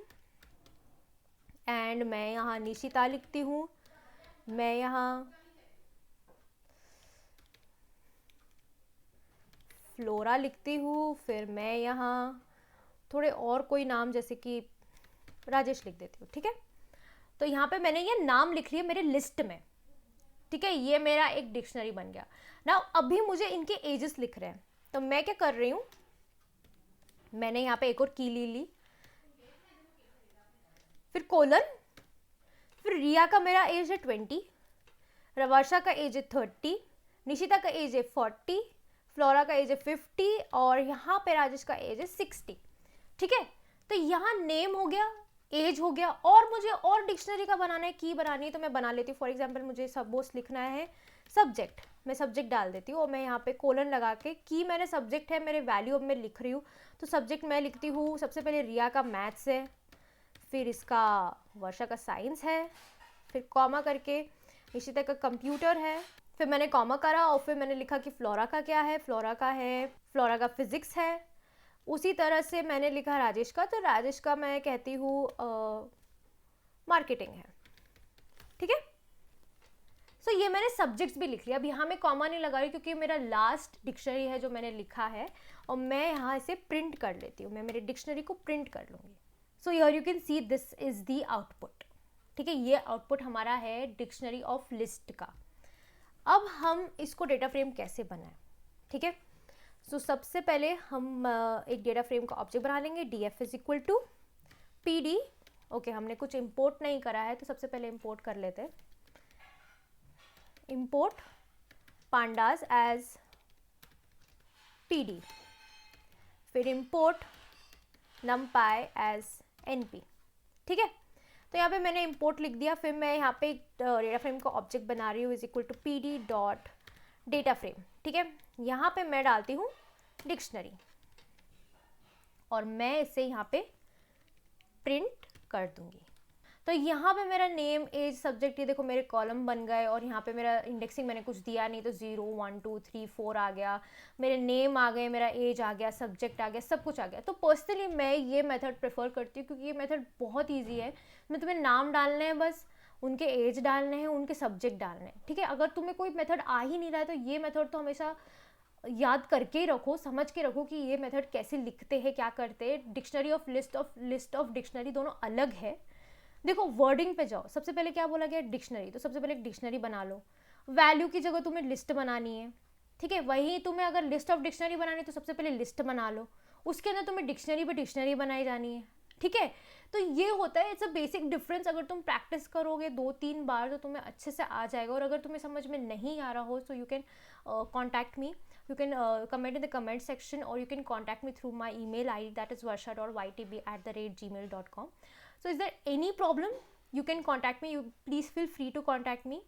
S1: एंड मैं यहाँ निशिता लिखती हूँ, मैं यहाँ फ्लोरा लिखती हूँ, फिर मैं यहाँ थोड़े और कोई नाम जैसे कि राजेश लिख देती हूँ, ठीक है। तो यहाँ पे मैंने ये नाम लिख लिया मेरे लिस्ट में, ठीक है। ये मेरा एक डिक्शनरी बन गया ना। अभी मुझे इनके एजेस लिख रहे हैं, तो मैं क्या कर रही हूँ, मैंने यहाँ पे एक और की ली, फिर कोलन, फिर रिया का मेरा एज है 20, वर्षा का एज है 30, निशिता का एज है 40, फ्लोरा का एज है 50 और यहाँ पे राजेश का एज है 60, ठीक है। तो यहाँ नेम हो गया, एज हो गया, और मुझे और डिक्शनरी का बनाना है, की बनानी है, तो मैं बना लेती हूँ। फॉर एग्जाम्पल मुझे सपोज लिखना है सब्जेक्ट, मैं सब्जेक्ट डाल देती हूँ और मैं यहाँ पे कोलन लगा के, की मैंने सब्जेक्ट है, मेरे वैल्यू अब मैं लिख रही हूँ, तो सब्जेक्ट मैं लिखती हूँ सबसे पहले रिया का मैथ्स है, फिर इसका वर्षा का साइंस है, फिर कॉमा करके निशिता का कंप्यूटर है, फिर मैंने कॉमा करा और फिर मैंने लिखा कि फ्लोरा का क्या है, फ्लोरा का फिजिक्स है। उसी तरह से मैंने लिखा राजेश का, तो राजेश का मैं कहती हूँ मार्केटिंग है, ठीक है। सो ये मैंने सब्जेक्ट्स भी लिख लिया। अब यहाँ मैं कॉमा नहीं लगा रही क्योंकि मेरा लास्ट डिक्शनरी है जो मैंने लिखा है, और मैं यहाँ इसे प्रिंट कर लेती हूँ, मैं मेरी डिक्शनरी को प्रिंट कर लूँगी। So here you can see this is the output, ठीक है। ये आउटपुट हमारा है डिक्शनरी ऑफ लिस्ट का। अब हम इसको डेटा फ्रेम कैसे बनाएं, ठीक है। सो सबसे पहले हम एक डेटा फ्रेम का ऑब्जेक्ट बना लेंगे, df is equal to pd। Okay, हमने कुछ इंपोर्ट नहीं करा है तो सबसे पहले इंपोर्ट कर लेते हैं। इंपोर्ट pandas एज pd, फिर इंपोर्ट numpy एज np, ठीक है। तो यहाँ पे मैंने इंपोर्ट लिख दिया, फिर मैं यहाँ पे एक डेटा फ्रेम का ऑब्जेक्ट बना रही हूँ, is equal to pd dot data frame, ठीक है। यहाँ पे मैं डालती हूँ डिक्शनरी और मैं इसे यहाँ पे प्रिंट कर दूंगी। तो यहाँ पे मेरा नेम, एज, सब्जेक्ट, ये देखो मेरे कॉलम बन गए, और यहाँ पे मेरा इंडेक्सिंग मैंने कुछ दिया नहीं तो 0 1 2 3 4 आ गया, मेरे नेम आ गए, मेरा एज आ गया, सब्जेक्ट आ गया, सब कुछ आ गया। तो पर्सनली मैं ये मेथड प्रेफर करती हूँ क्योंकि ये मेथड बहुत ईजी है। मैं तुम्हें नाम डालने हैं, बस उनके एज डालने हैं, उनके सब्जेक्ट डालने हैं, ठीक है। अगर तुम्हें कोई मेथड आ ही नहीं रहा है तो ये मेथड तो हमेशा याद करके ही रखो, समझ के रखो कि ये मेथड कैसे लिखते हैं, क्या करते हैं। Dictionary of list of dictionary दोनों अलग है। देखो वर्डिंग पे जाओ, सबसे पहले क्या बोला गया, डिक्शनरी, तो सबसे पहले एक डिक्शनरी बना लो। वैल्यू की जगह तुम्हें लिस्ट बनानी है, ठीक है। वहीं तुम्हें अगर लिस्ट ऑफ डिक्शनरी बनानी है तो सबसे पहले लिस्ट बना लो, उसके अंदर तुम्हें डिक्शनरी पे डिक्शनरी बनाई जानी है, ठीक है। तो ये होता है, इट्स अ बेसिक डिफरेंस। अगर तुम प्रैक्टिस करोगे 2-3 बार तो तुम्हें अच्छे से आ जाएगा। और अगर तुम्हें समझ में नहीं आ रहा हो so you can contact me, you can comment in the comment section, or you can contact me through my email id, that is varsha.ytb@gmail.com. So is there any problem, you can contact me, you please feel free to contact me.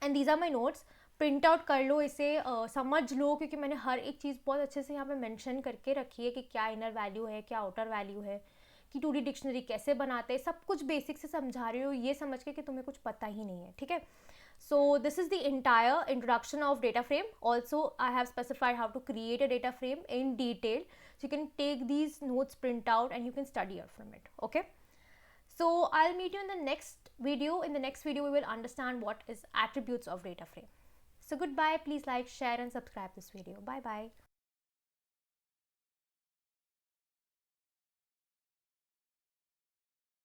S1: And these are my notes, print out कर लो इसे, समझ लो, क्योंकि मैंने हर एक चीज़ बहुत अच्छे से यहाँ पे मेंशन करके रखी है कि क्या इनर वैल्यू है, क्या आउटर वैल्यू है, कि 2D डिक्शनरी कैसे बनाते हैं, सब कुछ बेसिक से समझा रही हूँ, ये समझ के कि तुम्हें कुछ पता ही नहीं है, ठीक है। So this is the entire introduction of data frame. Also I have specified how to create a data frame in detail, so you can take these notes, print out, and you can study from it, okay. So I'll meet you in the next video. In the next video we will understand what is attributes of data frame. So goodbye, please like, share and subscribe this video. Bye bye.